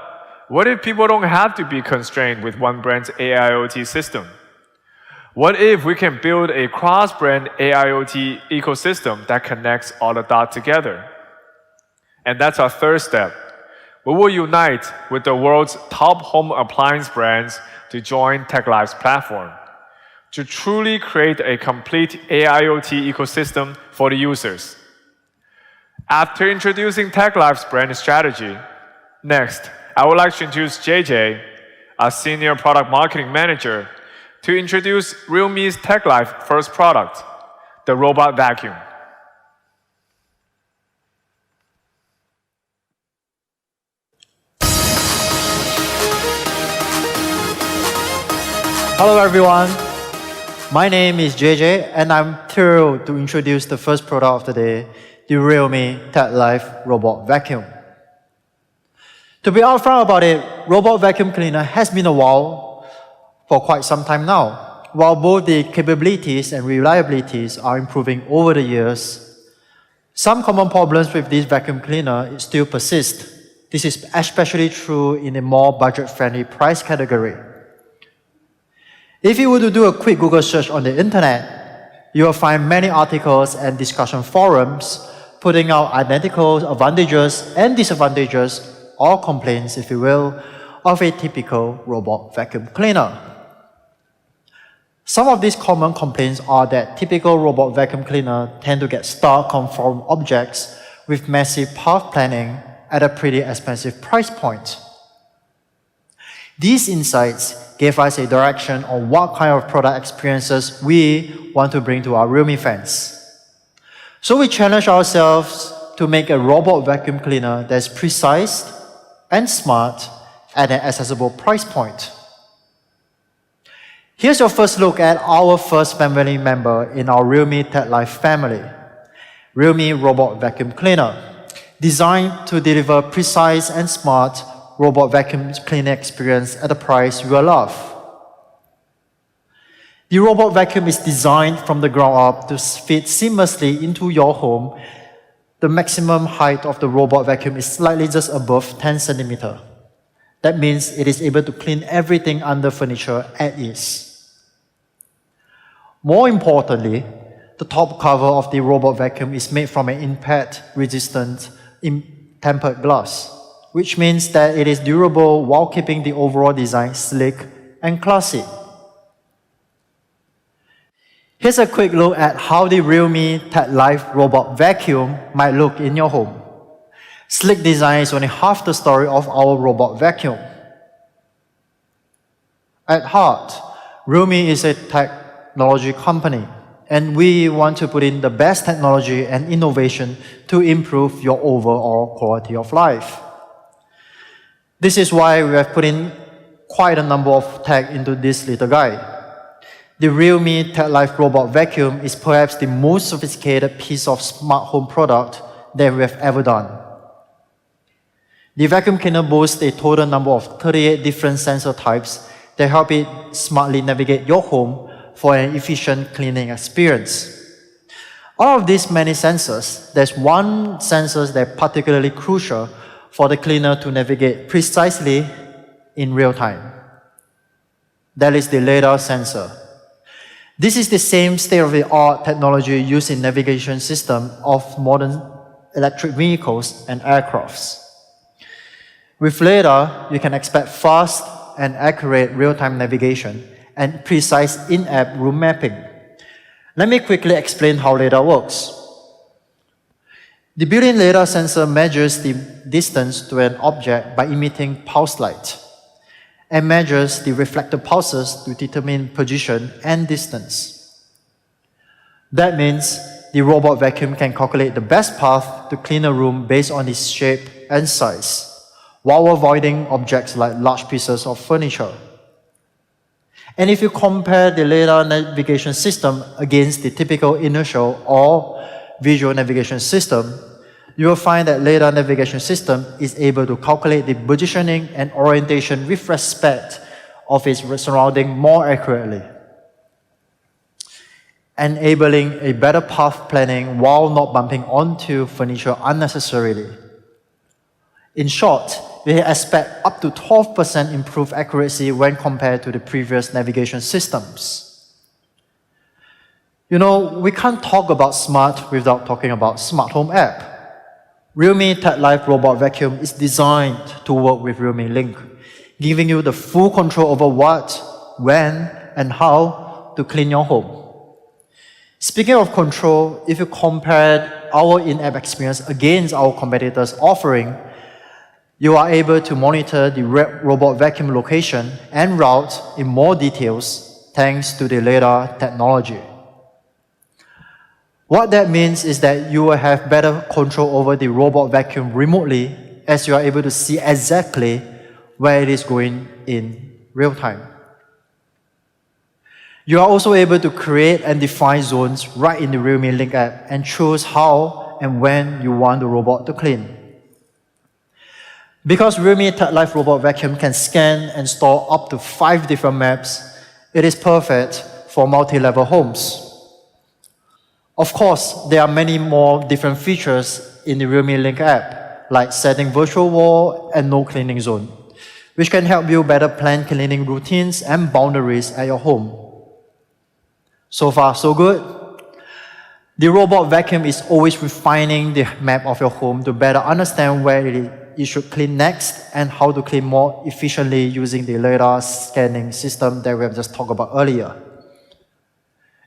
what if people don't have to be constrained with one brand's AIoT system? What if we can build a cross-brand AIoT ecosystem that connects all the dots together? And that's our third step. We will unite with the world's top home appliance brands to join Tech Live's platform, to truly create a complete AIoT ecosystem for the users. After introducing Tech Live's brand strategy, next, I would like to introduce JJ, our Senior Product Marketing Manager, to introduce realme's Tech Live first product, the robot vacuum. Hello everyone, my name is JJ and I'm thrilled to introduce the first product of the day, the Realme Tech Live Robot Vacuum. To be upfront about it, robot vacuum cleaner has been a while for quite some time now. While both the capabilities and reliabilities are improving over the years, some common problems with this vacuum cleaner still persist. This is especially true in a more budget-friendly price category. If you were to do a quick Google search on the internet, you will find many articles and discussion forums putting out identical advantages and disadvantages, or complaints, if you will, of a typical robot vacuum cleaner. Some of these common complaints are that typical robot vacuum cleaner tend to get stuck on foreign objects with massive path planning at a pretty expensive price point. These insights gave us a direction on what kind of product experiences we want to bring to our Realme fans. So we challenged ourselves to make a robot vacuum cleaner that's precise and smart at an accessible price point. Here's your first look at our first family member in our Realme Tech Live family, Realme Robot Vacuum Cleaner, designed to deliver precise and smart robot vacuum cleaner experience at a price you will love. The robot vacuum is designed from the ground up to fit seamlessly into your home. The maximum height of the robot vacuum is slightly just above 10 centimeters. That means it is able to clean everything under furniture at ease. More importantly, the top cover of the robot vacuum is made from an impact-resistant tempered glass, which means that it is durable while keeping the overall design sleek and classy. Here's a quick look at how the Realme Tech Live Robot Vacuum might look in your home. Sleek design is only half the story of our robot vacuum. At heart, Realme is a technology company, and we want to put in the best technology and innovation to improve your overall quality of life. This is why we have put in quite a number of tech into this little guy. The Realme Tech Live Robot Vacuum is perhaps the most sophisticated piece of smart home product that we have ever done. The vacuum cleaner boasts a total number of 38 different sensor types that help it smartly navigate your home for an efficient cleaning experience. Out of these many sensors, there's one sensor that's particularly crucial for the cleaner to navigate precisely in real time. That is the LiDAR sensor. This is the same state-of-the-art technology used in navigation system of modern electric vehicles and aircrafts. With LiDAR, you can expect fast and accurate real-time navigation and precise in-app room mapping. Let me quickly explain how LiDAR works. The built-in LiDAR sensor measures the distance to an object by emitting pulse light and measures the reflected pulses to determine position and distance. That means the robot vacuum can calculate the best path to clean a room based on its shape and size, while avoiding objects like large pieces of furniture. And if you compare the LiDAR navigation system against the typical inertial or visual navigation system, you will find that LiDAR navigation system is able to calculate the positioning and orientation with respect of its surrounding more accurately, enabling a better path planning while not bumping onto furniture unnecessarily. In short, we expect up to 12% improved accuracy when compared to the previous navigation systems. You know, we can't talk about smart without talking about smart home app. Realme Tech Life Robot Vacuum is designed to work with Realme Link, giving you the full control over what, when, and how to clean your home. Speaking of control, if you compare our in-app experience against our competitors' offering, you are able to monitor the robot vacuum location and route in more details thanks to the LiDAR technology. What that means is that you will have better control over the robot vacuum remotely, as you are able to see exactly where it is going in real time. You are also able to create and define zones right in the Realme Link app and choose how and when you want the robot to clean. Because Realme Tech Life Robot Vacuum can scan and store up to 5 different maps, it is perfect for multi-level homes. Of course, there are many more different features in the Realme Link app, like setting virtual wall and no cleaning zone, which can help you better plan cleaning routines and boundaries at your home. So far, so good. The robot vacuum is always refining the map of your home to better understand where you should clean next and how to clean more efficiently using the LiDAR scanning system that we have just talked about earlier.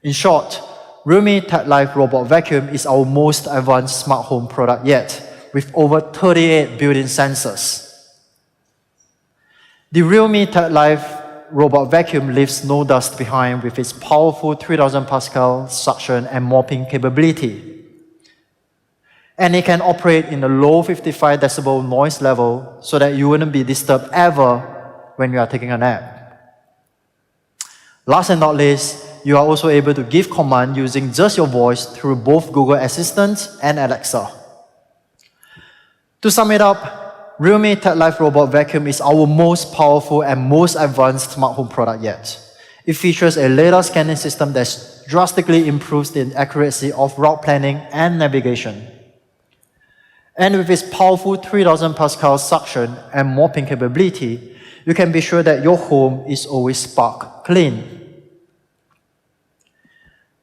In short, Realme Tech Life Robot Vacuum is our most advanced smart home product yet, with over 38 built-in sensors. The Realme Tech Life Robot Vacuum leaves no dust behind with its powerful 3000 Pascal suction and mopping capability. And it can operate in a low 55 decibel noise level so that you wouldn't be disturbed ever when you are taking a nap. Last and not least, you are also able to give command using just your voice through both Google Assistant and Alexa. To sum it up, Realme Tech Life Robot Vacuum is our most powerful and most advanced smart home product yet. It features a LiDAR scanning system that drastically improves the accuracy of route planning and navigation. And with its powerful 3000 Pascal suction and mopping capability, you can be sure that your home is always spark clean.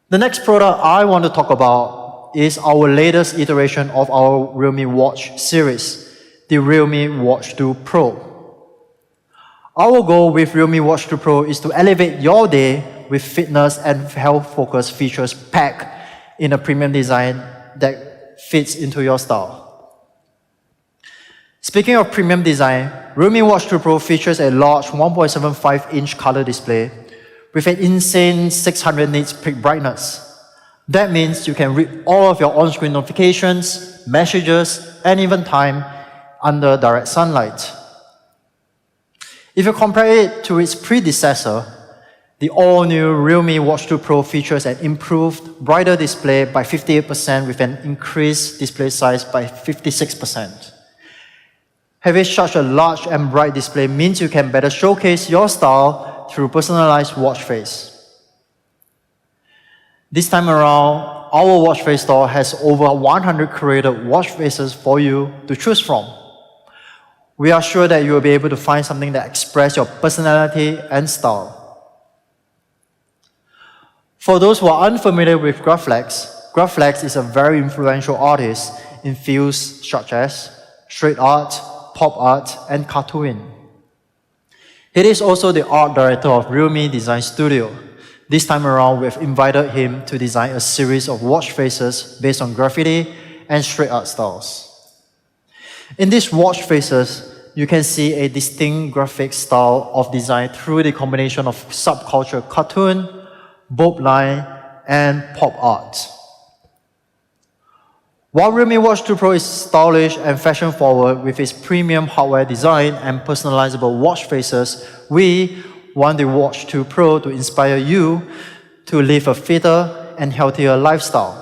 The next product I want to talk about is our latest iteration of our Realme Watch series, the Realme Watch 2 Pro. Our goal with Realme Watch 2 Pro is to elevate your day with fitness and health-focused features packed in a premium design that fits into your style. Speaking of premium design, Realme Watch 2 Pro features a large 1.75-inch color display with an insane 600 nits peak brightness. That means you can read all of your on-screen notifications, messages, and even time under direct sunlight. If you compare it to its predecessor, the all-new Realme Watch 2 Pro features an improved, brighter display by 58% with an increased display size by 56%. Having such a large and bright display means you can better showcase your style through personalized watch face. This time around, our watch face store has over 100 curated watch faces for you to choose from. We are sure that you will be able to find something that expresses your personality and style. For those who are unfamiliar with Graflex is a very influential artist in fields such as street art, pop art, and cartooning. He is also the art director of Realme Design Studio. This time around, we've invited him to design a series of watch faces based on graffiti and street art styles. In these watch faces, you can see a distinct graphic style of design through the combination of subculture cartoon, bulb line, and pop art. While Realme Watch 2 Pro is stylish and fashion-forward with its premium hardware design and personalizable watch faces, we want the Watch 2 Pro to inspire you to live a fitter and healthier lifestyle.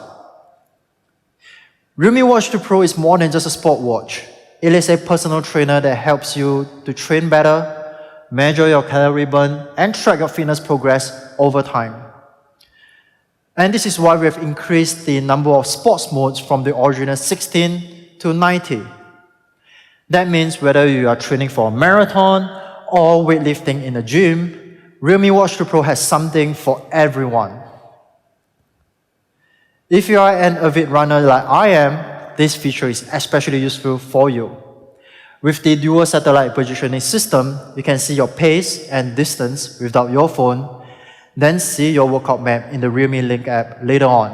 Realme Watch 2 Pro is more than just a sport watch. It is a personal trainer that helps you to train better, measure your calorie burn, and track your fitness progress over time. And this is why we have increased the number of sports modes from the original 16 to 90. That means whether you are training for a marathon or weightlifting in a gym, Realme Watch 2 Pro has something for everyone. If you are an avid runner like I am, this feature is especially useful for you. With the dual satellite positioning system, you can see your pace and distance without your phone, then see your workout map in the Realme Link app later on.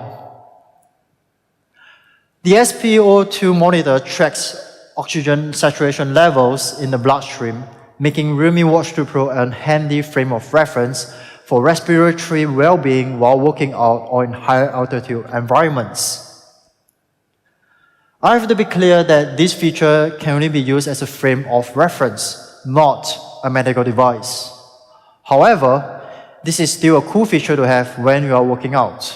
The SpO2 monitor tracks oxygen saturation levels in the bloodstream, making Realme Watch 2 Pro a handy frame of reference for respiratory well-being while working out or in higher altitude environments. I have to be clear that this feature can only be used as a frame of reference, not a medical device. However, this is still a cool feature to have when you are working out.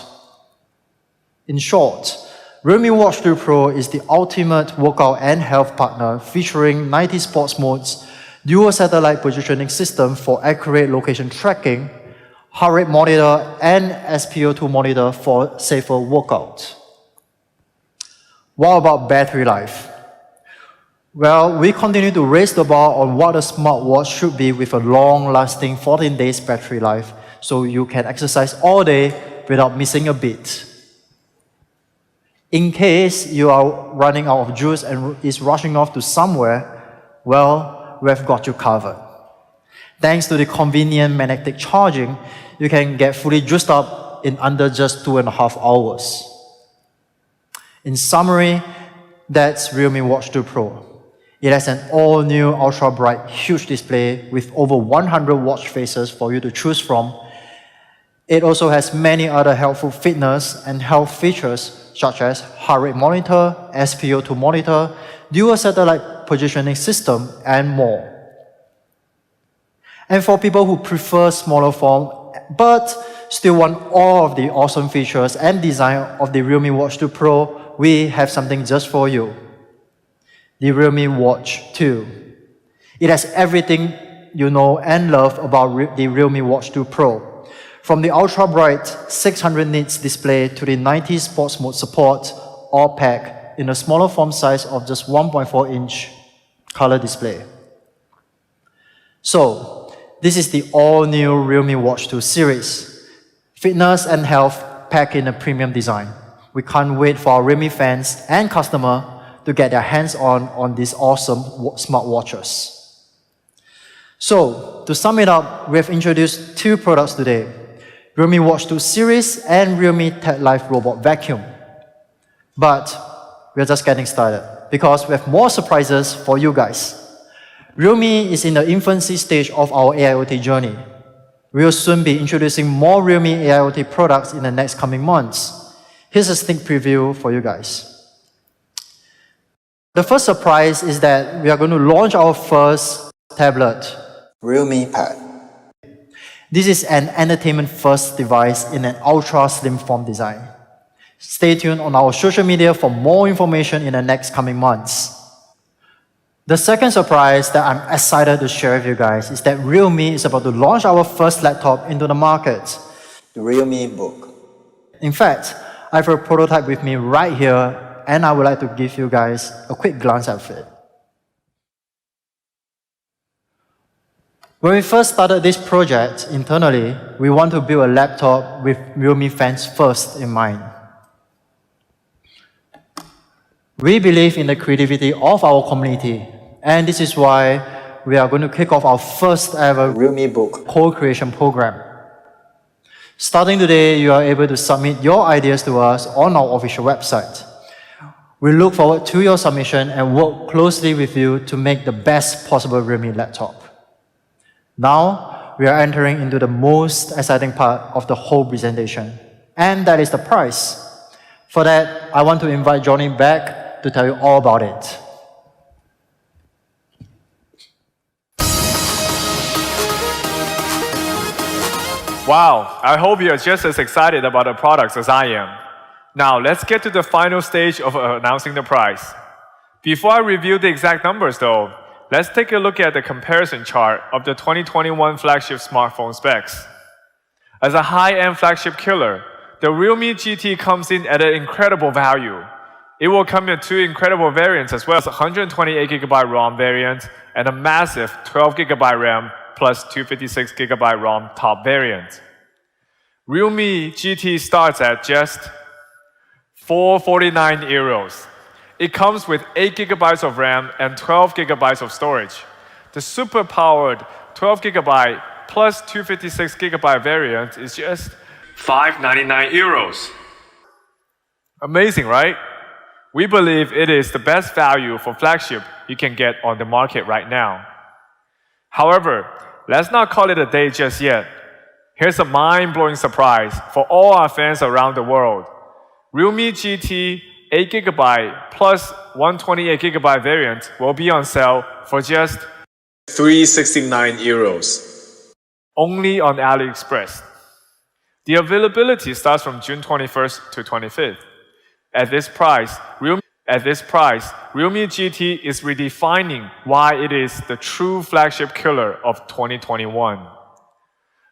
In short, Realme Watch 2 Pro is the ultimate workout and health partner featuring 90 sports modes, dual satellite positioning system for accurate location tracking, heart rate monitor, and SpO2 monitor for safer workout. What about battery life? Well, we continue to raise the bar on what a smartwatch should be with a long-lasting 14 days battery life, so you can exercise all day without missing a beat. In case you are running out of juice and is rushing off to somewhere, well, we have got you covered. Thanks to the convenient magnetic charging, you can get fully juiced up in under just 2.5 hours. In summary, that's Realme Watch 2 Pro. It has an all-new ultra-bright, huge display with over 100 watch faces for you to choose from. It also has many other helpful fitness and health features such as heart rate monitor, SpO2 monitor, dual satellite positioning system, and more. And for people who prefer smaller form but still want all of the awesome features and design of the Realme Watch 2 Pro, we have something just for you. The Realme Watch 2. It has everything you know and love about the Realme Watch 2 Pro. From the ultra-bright 600 nits display to the 90 sports mode support, all packed in a smaller form size of just 1.4-inch color display. So, this is the all-new Realme Watch 2 series. Fitness and health packed in a premium design. We can't wait for our Realme fans and customers to get their hands on these awesome smartwatches. So, to sum it up, we have introduced 2 products today, Realme Watch 2 series and Realme Tab Life Robot Vacuum. But we're just getting started because we have more surprises for you guys. Realme is in the infancy stage of our AIoT journey. We will soon be introducing more Realme AIoT products in the next coming months. Here's a sneak preview for you guys. The first surprise is that we are going to launch our first tablet, Realme Pad. This is an entertainment-first device in an ultra-slim form design. Stay tuned on our social media for more information in the next coming months. The second surprise that I'm excited to share with you guys is that Realme is about to launch our first laptop into the market, the Realme Book. In fact, I have a prototype with me right here, and I would like to give you guys a quick glance at it. When we first started this project internally, we want to build a laptop with Realme fans first in mind. We believe in the creativity of our community, and this is why we are going to kick off our first ever Realme Book co-creation program. Starting today, you are able to submit your ideas to us on our official website. We look forward to your submission and work closely with you to make the best possible Realme laptop. Now, we are entering into the most exciting part of the whole presentation, and that is the price. For that, I want to invite Johnny back to tell you all about it. Wow, I hope you are just as excited about the products as I am. Now, let's get to the final stage of announcing the price. Before I review the exact numbers though, let's take a look at the comparison chart of the 2021 flagship smartphone specs. As a high-end flagship killer, the Realme GT comes in at an incredible value. It will come in two incredible variants as well as a 128GB ROM variant and a massive 12GB RAM plus 256GB ROM top variant. Realme GT starts at just €449. It comes with 8GB of RAM and 12GB of storage. The super-powered 12GB plus 256GB variant is just €599. Amazing, right? We believe it is the best value for flagship you can get on the market right now. However, let's not call it a day just yet. Here's a mind-blowing surprise for all our fans around the world. Realme GT 8GB plus 128GB variant will be on sale for just €369. Only on AliExpress. The availability starts from June 21st to 25th. At this price, Realme GT is redefining why it is the true flagship killer of 2021.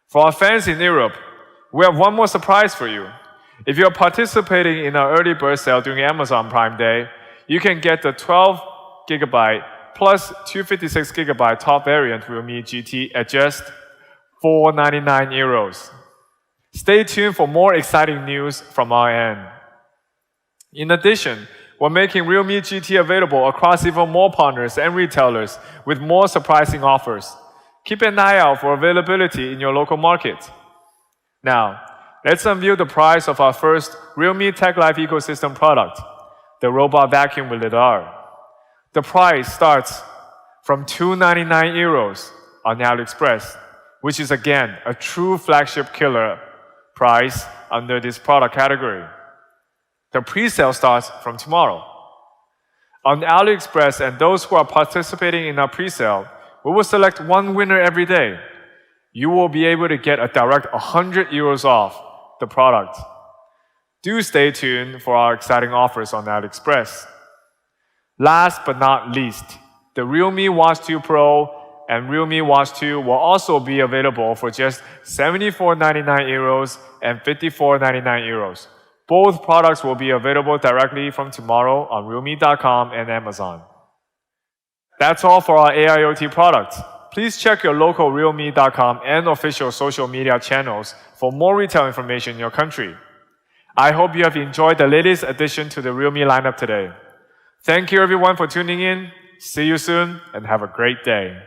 For our fans in Europe, we have one more surprise for you. If you're participating in our early bird sale during Amazon Prime Day, you can get the 12GB plus 256GB top variant Realme GT at just €499. Stay tuned for more exciting news from our end. In addition, we're making Realme GT available across even more partners and retailers with more surprising offers. Keep an eye out for availability in your local market. Now, let's unveil the price of our first Realme Tech Life ecosystem product, the robot vacuum with lidar. The price starts from €299 on AliExpress, which is again a true flagship killer price under this product category. The pre-sale starts from tomorrow. On AliExpress and those who are participating in our pre-sale, we will select one winner every day. You will be able to get a direct €100 off the product. Do stay tuned for our exciting offers on AliExpress. Last but not least, the Realme Watch 2 Pro and Realme Watch 2 will also be available for just €74.99 and €54.99. Both products will be available directly from tomorrow on realme.com and Amazon. That's all for our AIoT products. Please check your local realme.com and official social media channels for more retail information in your country. I hope you have enjoyed the latest addition to the Realme lineup today. Thank you everyone for tuning in. See you soon and have a great day.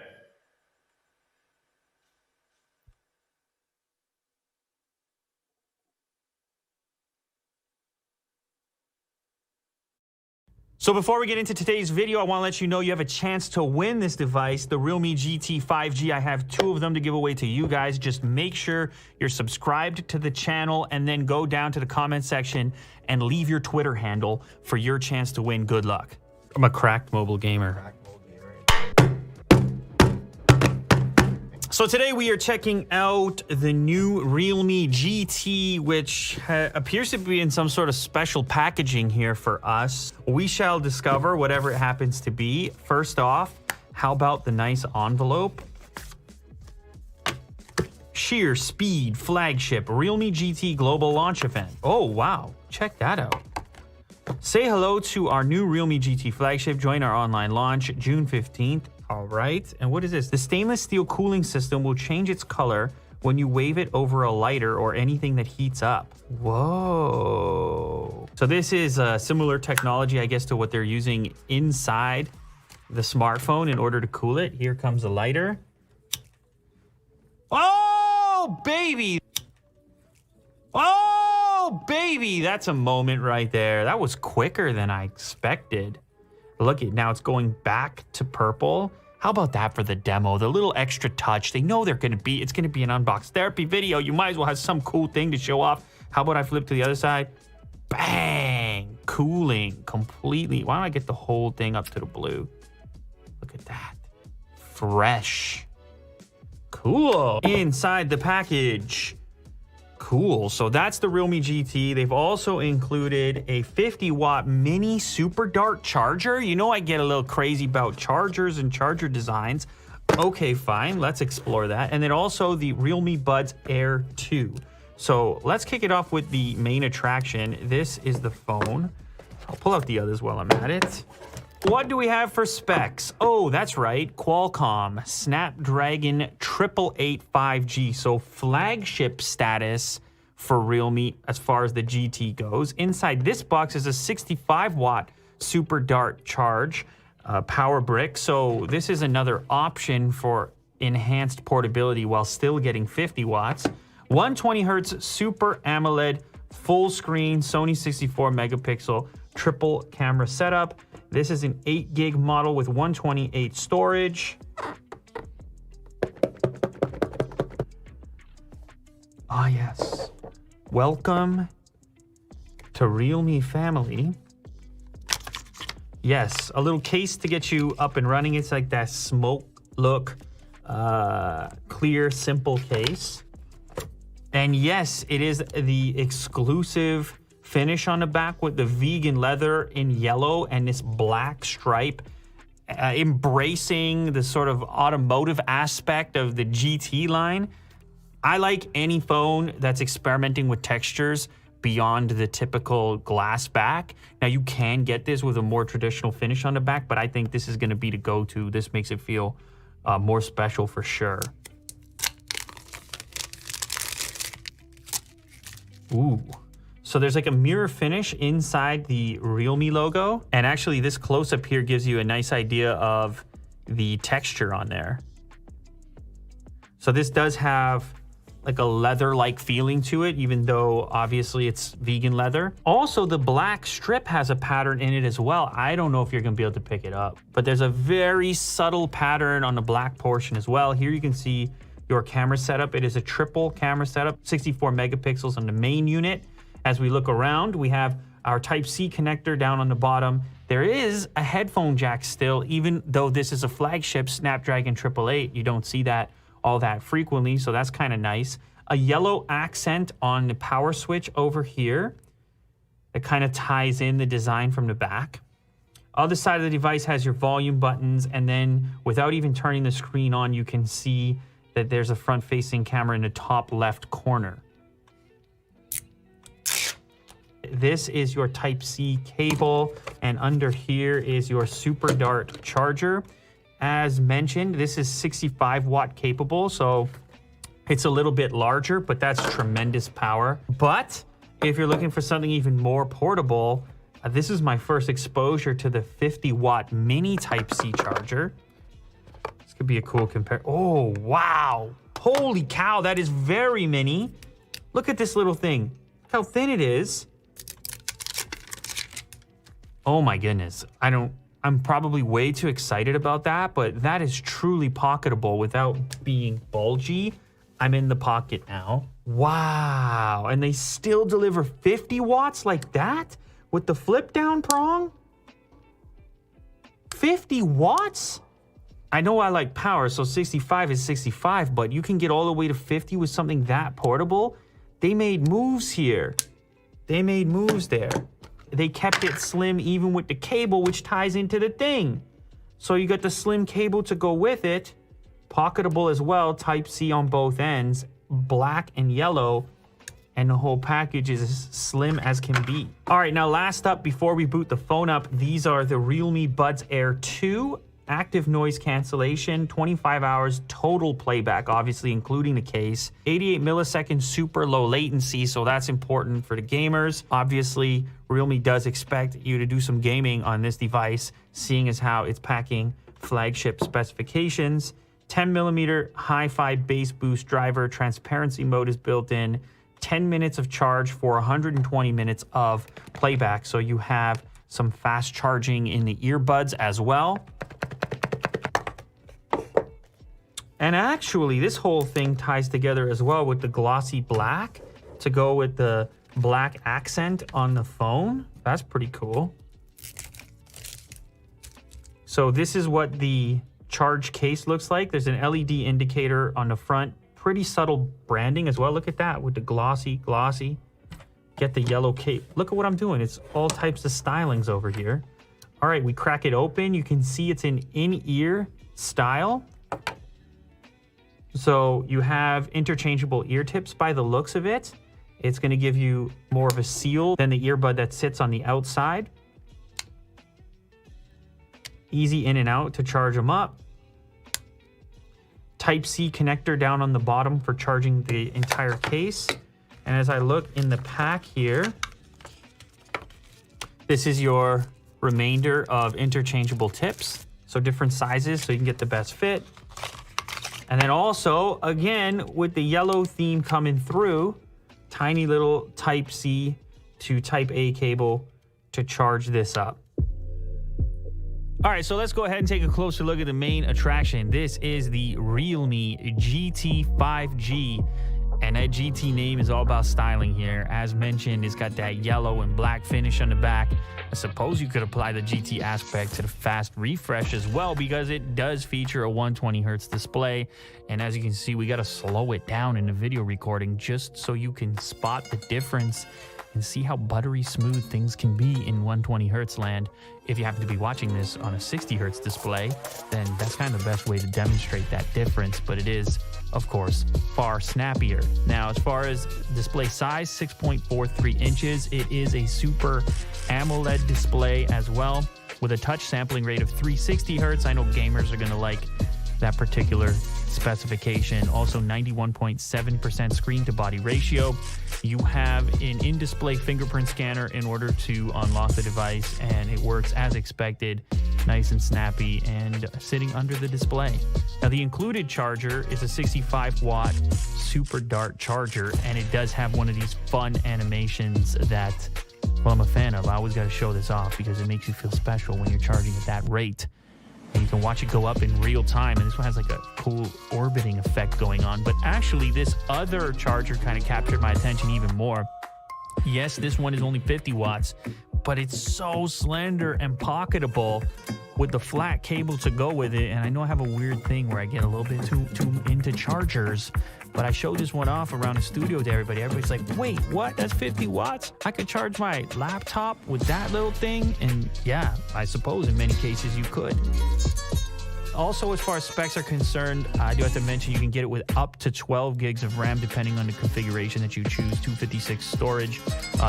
So before we get into today's video, I want to let you know you have a chance to win this device, the Realme GT 5G. I have 2 of them to give away to you guys. Just make sure you're subscribed to the channel and then go down to the comment section and leave your Twitter handle for your chance to win. Good luck. I'm a cracked mobile gamer. So today we are checking out the new Realme GT, which appears to be in some sort of special packaging here for us. We shall discover whatever it happens to be. First off, how about the nice envelope? Sheer Speed Flagship Realme GT Global Launch Event. Oh, wow. Check that out. Say hello to our new Realme GT flagship. Join our online launch June 15th. All right. And what is this? The stainless steel cooling system will change its color when you wave it over a lighter or anything that heats up. Whoa. So this is a similar technology, I guess, to what they're using inside the smartphone in order to cool it. Here comes a lighter. Oh, baby. Oh, baby. That's a moment right there. That was quicker than I expected. Look at now, it's going back to purple. How about that for the demo? The little extra touch. They know it's going to be an unbox therapy video. You might as well have some cool thing to show off. How about I flip to the other side? Bang! Cooling completely. Why don't I get the whole thing up to the blue? Look at that. Fresh. Cool. Inside the package. Cool. So that's the Realme GT. They've also included a 50-watt mini super dart charger. You know I get a little crazy about chargers and charger designs. Okay, fine. Let's explore that. And then also the Realme Buds Air 2. So let's kick it off with the main attraction. This is the phone. I'll pull out the others while I'm at it. What do we have for specs? Oh, that's right. Qualcomm Snapdragon 888 5G. So flagship status for Realme as far as the GT goes. Inside this box is a 65-watt Super Dart charge power brick. So this is another option for enhanced portability while still getting 50 watts. 120 hertz Super AMOLED full screen Sony 64 megapixel triple camera setup. This is an 8 gig model with 128 storage. Ah, yes. Welcome to Realme family. Yes, a little case to get you up and running. It's like that smoke look, clear, simple case. And yes, it is the exclusive finish on the back with the vegan leather in yellow and this black stripe, embracing the sort of automotive aspect of the GT line. I like any phone that's experimenting with textures beyond the typical glass back. Now you can get this with a more traditional finish on the back, but I think this is going to be the go-to. This makes it feel more special for sure. Ooh. So there's like a mirror finish inside the Realme logo. And actually this close-up here gives you a nice idea of the texture on there. So this does have like a leather-like feeling to it, even though obviously it's vegan leather. Also, the black strip has a pattern in it as well. I don't know if you're gonna be able to pick it up, but there's a very subtle pattern on the black portion as well. Here you can see your camera setup. It is a triple camera setup, 64 megapixels on the main unit. As we look around, we have our Type-C connector down on the bottom. There is a headphone jack still, even though this is a flagship Snapdragon 888. You don't see that all that frequently, so that's kind of nice. A yellow accent on the power switch over here that kind of ties in the design from the back. Other side of the device has your volume buttons, and then without even turning the screen on, you can see that there's a front-facing camera in the top left corner. This is your Type-C cable, and under here is your Super Dart charger. As mentioned, this is 65-watt capable, so it's a little bit larger, but that's tremendous power. But if you're looking for something even more portable, this is my first exposure to the 50-watt mini Type-C charger. This could be a cool compare. Oh, wow. Holy cow, that is very mini. Look at this little thing. Look how thin it is. Oh my goodness. I'm probably way too excited about that, but that is truly pocketable without being bulgy. I'm in the pocket now. Wow. And they still deliver 50 watts like that with the flip down prong? 50 watts? I know I like power, so 65 is 65, but you can get all the way to 50 with something that portable. They made moves here. They made moves there. They kept it slim even with the cable, which ties into the thing. So you got the slim cable to go with it. Pocketable as well, Type-C on both ends, black and yellow, and the whole package is as slim as can be. All right, now last up, before we boot the phone up, these are the Realme Buds Air 2. Active noise cancellation, 25 hours total playback, obviously including the case, 88 milliseconds super low latency, so that's important for the gamers. Obviously, Realme does expect you to do some gaming on this device, seeing as how it's packing flagship specifications. 10mm hi-fi bass boost driver, transparency mode is built in, 10 minutes of charge for 120 minutes of playback, so you have some fast charging in the earbuds as well. And actually, this whole thing ties together as well with the glossy black to go with the black accent on the phone. That's pretty cool. So this is what the charge case looks like. There's an LED indicator on the front. Pretty subtle branding as well. Look at that with the glossy. Get the yellow cape. Look at what I'm doing. It's all types of stylings over here. All right, we crack it open. You can see it's an in-ear style. So you have interchangeable ear tips by the looks of it. It's going to give you more of a seal than the earbud that sits on the outside. Easy in and out to charge them up. Type-C connector down on the bottom for charging the entire case. And as I look in the pack here, this is your remainder of interchangeable tips. So different sizes so you can get the best fit. And then also, again, with the yellow theme coming through, tiny little Type-C to Type-A cable to charge this up. All right, so let's go ahead and take a closer look at the main attraction. This is the Realme GT 5G. And that GT name is all about styling here. As mentioned, it's got that yellow and black finish on the back. I suppose you could apply the GT aspect to the fast refresh as well, because it does feature a 120 hertz display. And as you can see, we got to slow it down in the video recording just so you can spot the difference and see how buttery smooth things can be in 120 hertz land. If you happen to be watching this on a 60 hertz display, then that's kind of the best way to demonstrate that difference, but it is, of course, far snappier. Now, as far as display size, 6.43 inches. It is a Super AMOLED display as well, with a touch sampling rate of 360 hertz. I know gamers are gonna like that particular specification. Also 91.7% screen to body ratio. You have an in-display fingerprint scanner in order to unlock the device, and it works as expected, nice and snappy and sitting under the display. Now, the included charger is a 65 watt super dart charger, and it does have one of these fun animations that, well, I'm a fan of. I always got to show this off because it makes you feel special when you're charging at that rate. And you can watch it go up in real time, and this one has like a cool orbiting effect going on. But actually, this other charger kind of captured my attention even more. Yes, this one is only 50 watts, but it's so slender and pocketable with the flat cable to go with it. And I know I have a weird thing where I get a little bit too into chargers, but I showed this one off around the studio to everybody. Everybody's like, wait, what? That's 50 watts? I could charge my laptop with that little thing? And yeah, I suppose in many cases you could. Also, as far as specs are concerned, I do have to mention you can get it with up to 12 gigs of RAM, depending on the configuration that you choose, 256 storage.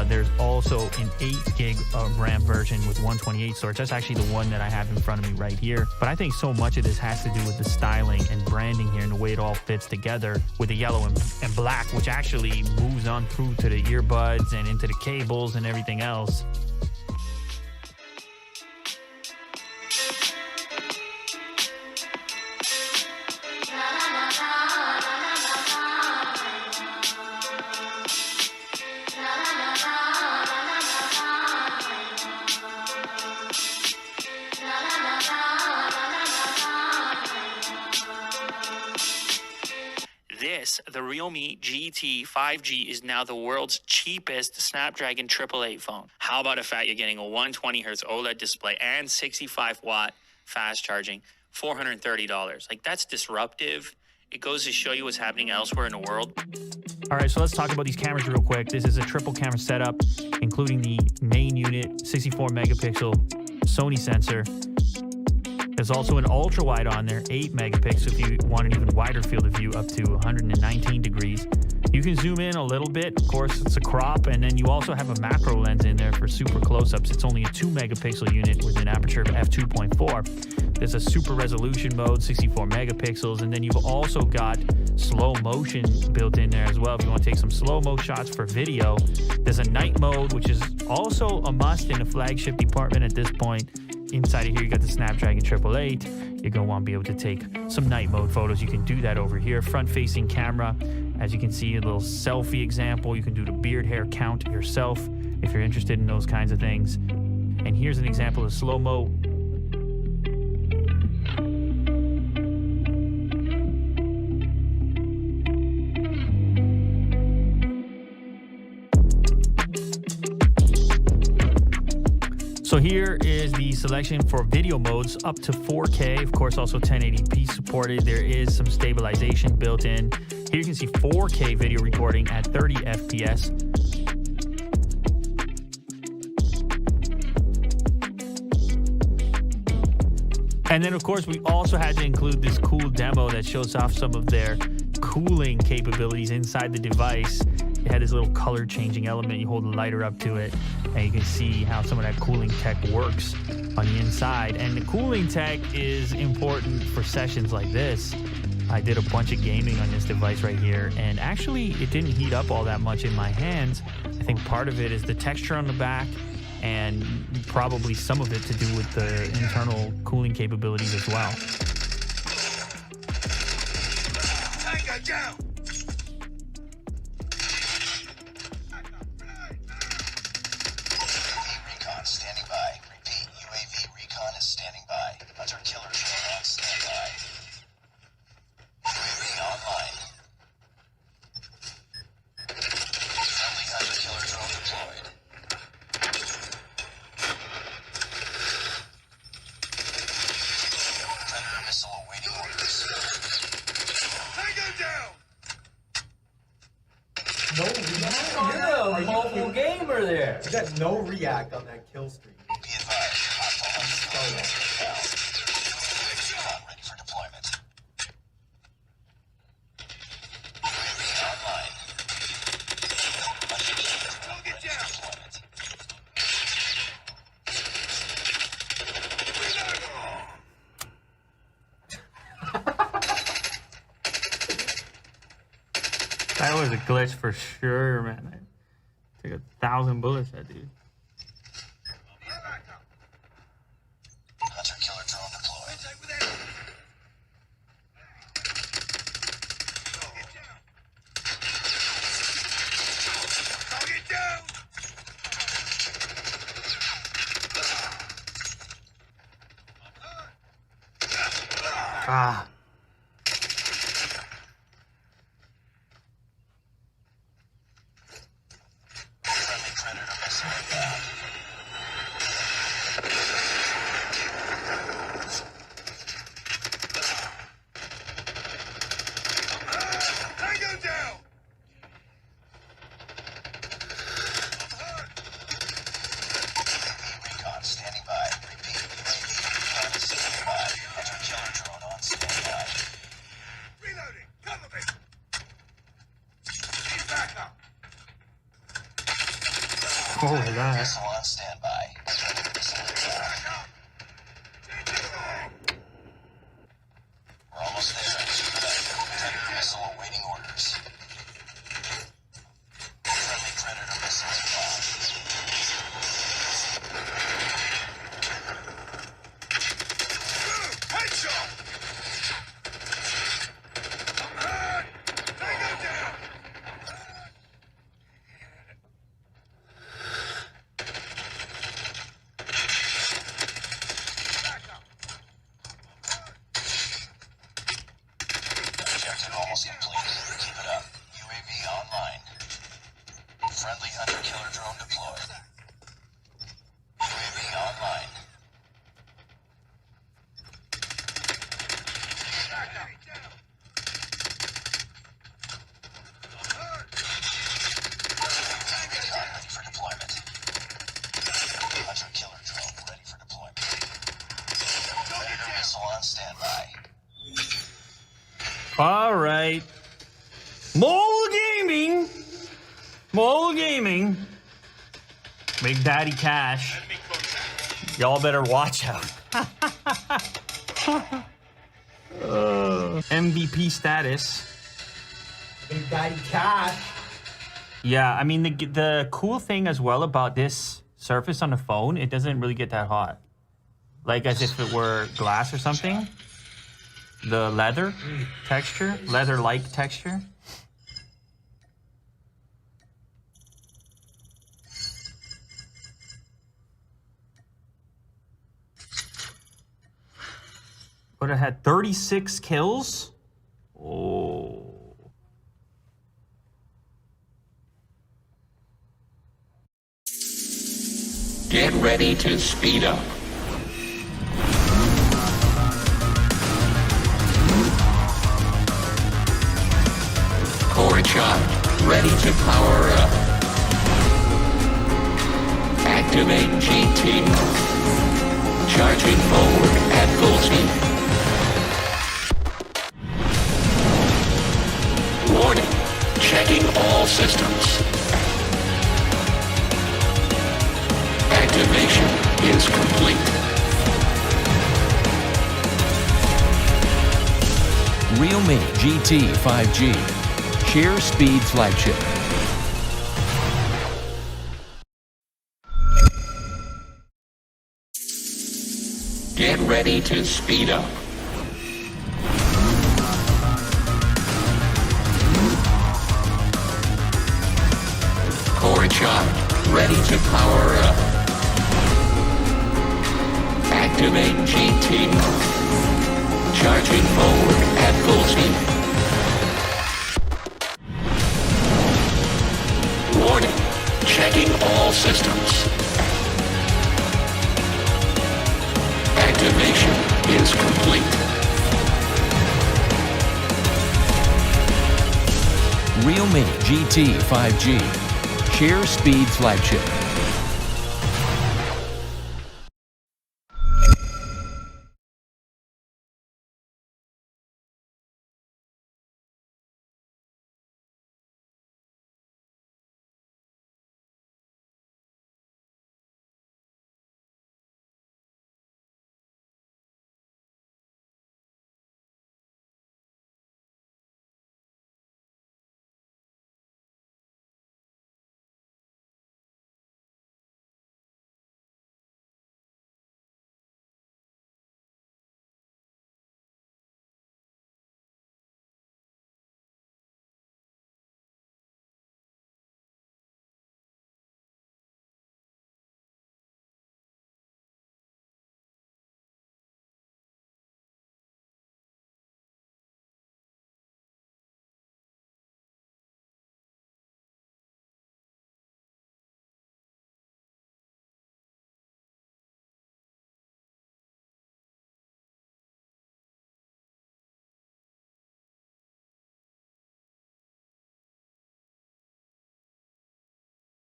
There's also an 8 gig of RAM version with 128 storage. That's actually the one that I have in front of me right here. But I think so much of this has to do with the styling and branding here and the way it all fits together with the yellow and black, which actually moves on through to the earbuds and into the cables and everything else. The Realme GT 5G is now the world's cheapest Snapdragon 888 phone. How about the fact you're getting a 120 Hz OLED display and 65 watt fast charging $430. Like, that's disruptive. It goes to show you what's happening elsewhere in the world. All right, so let's talk about these cameras real quick. This is a triple camera setup, including the main unit, 64 megapixel Sony sensor. There's also an ultra wide on there, 8 megapixels if you want an even wider field of view, up to 119 degrees. You can zoom in a little bit. Of course, it's a crop, and then you also have a macro lens in there for super close-ups. It's only a 2 megapixel unit with an aperture of f2.4. There's a super resolution mode, 64 megapixels, and then you've also got slow motion built in there as well. If you want to take some slow-mo shots for video, there's a night mode, which is also a must in the flagship department at this point. Inside of here, you got the Snapdragon 888. You're going to want to be able to take some night mode photos. You can do that over here. Front-facing camera. As you can see, a little selfie example. You can do the beard hair count yourself if you're interested in those kinds of things. And here's an example of slow-mo. So here is the selection for video modes up to 4K, of course also 1080p supported. There is some stabilization built in. Here you can see 4K video recording at 30 FPS. And then of course we also had to include this cool demo that shows off some of their cooling capabilities inside the device. It had this little color changing element. You hold the lighter up to it and you can see how some of that cooling tech works on the inside. And the cooling tech is important for sessions like this. I did a bunch of gaming on this device right here, and actually it didn't heat up all that much in my hands. I think part of it is the texture on the back, and probably some of it to do with the internal cooling capabilities as well. Tango down! Recon standing by. Repeat, UAV recon is standing by. Hunter killer drone on standby. UAV online. Friendly hunter killer drone deployed. Predator missile awaiting orders. Tango down! No react on that? Are you mobile gamer there? You got no react on that kill streak. Be advised, hostile hunter inbound. UAV ready for deployment. UAV online. Hunter killer drone ready for deployment. That was a glitch for sure, man. I took 1,000 bullets, that dude. Hunter killer drone deployed. Target down! Ah. Friendly predator missile inbound. Tango down! UAV recon standing by. Repeat, UAV recon is standing by. Hunter killer drone on standby. Reloading! Cover me! Need backup! Oh my God. Missile on standby. Predator missile inbound. We're almost there. Predator missile awaiting orders. Friendly predator missile inbound. Headshot! Tango down! Objective almost complete. Keep it up. UAV online. Friendly hunter killer drone deployed. UAV online. right. Mole Gaming. Mole Gaming. Big Daddy Cash. Y'all better watch out. MVP status. Big Daddy Cash. Yeah, I mean, the cool thing as well about this surface on the phone, it doesn't really get that hot. Like as if it were glass or something. The leather texture, leather-like texture. But it had 36 kills. Oh. Get ready to speed up. Core shot, ready to power up. Activate GT. Charging forward at full speed. Warning, checking all systems. Activation is complete. Realme GT 5G. Share speed flagship. Get ready to speed up. Core shot, ready to power up. Activate GT. Charging forward at full speed. Warning, checking all systems. Activation is complete. Realme GT 5G. Share speed flagship.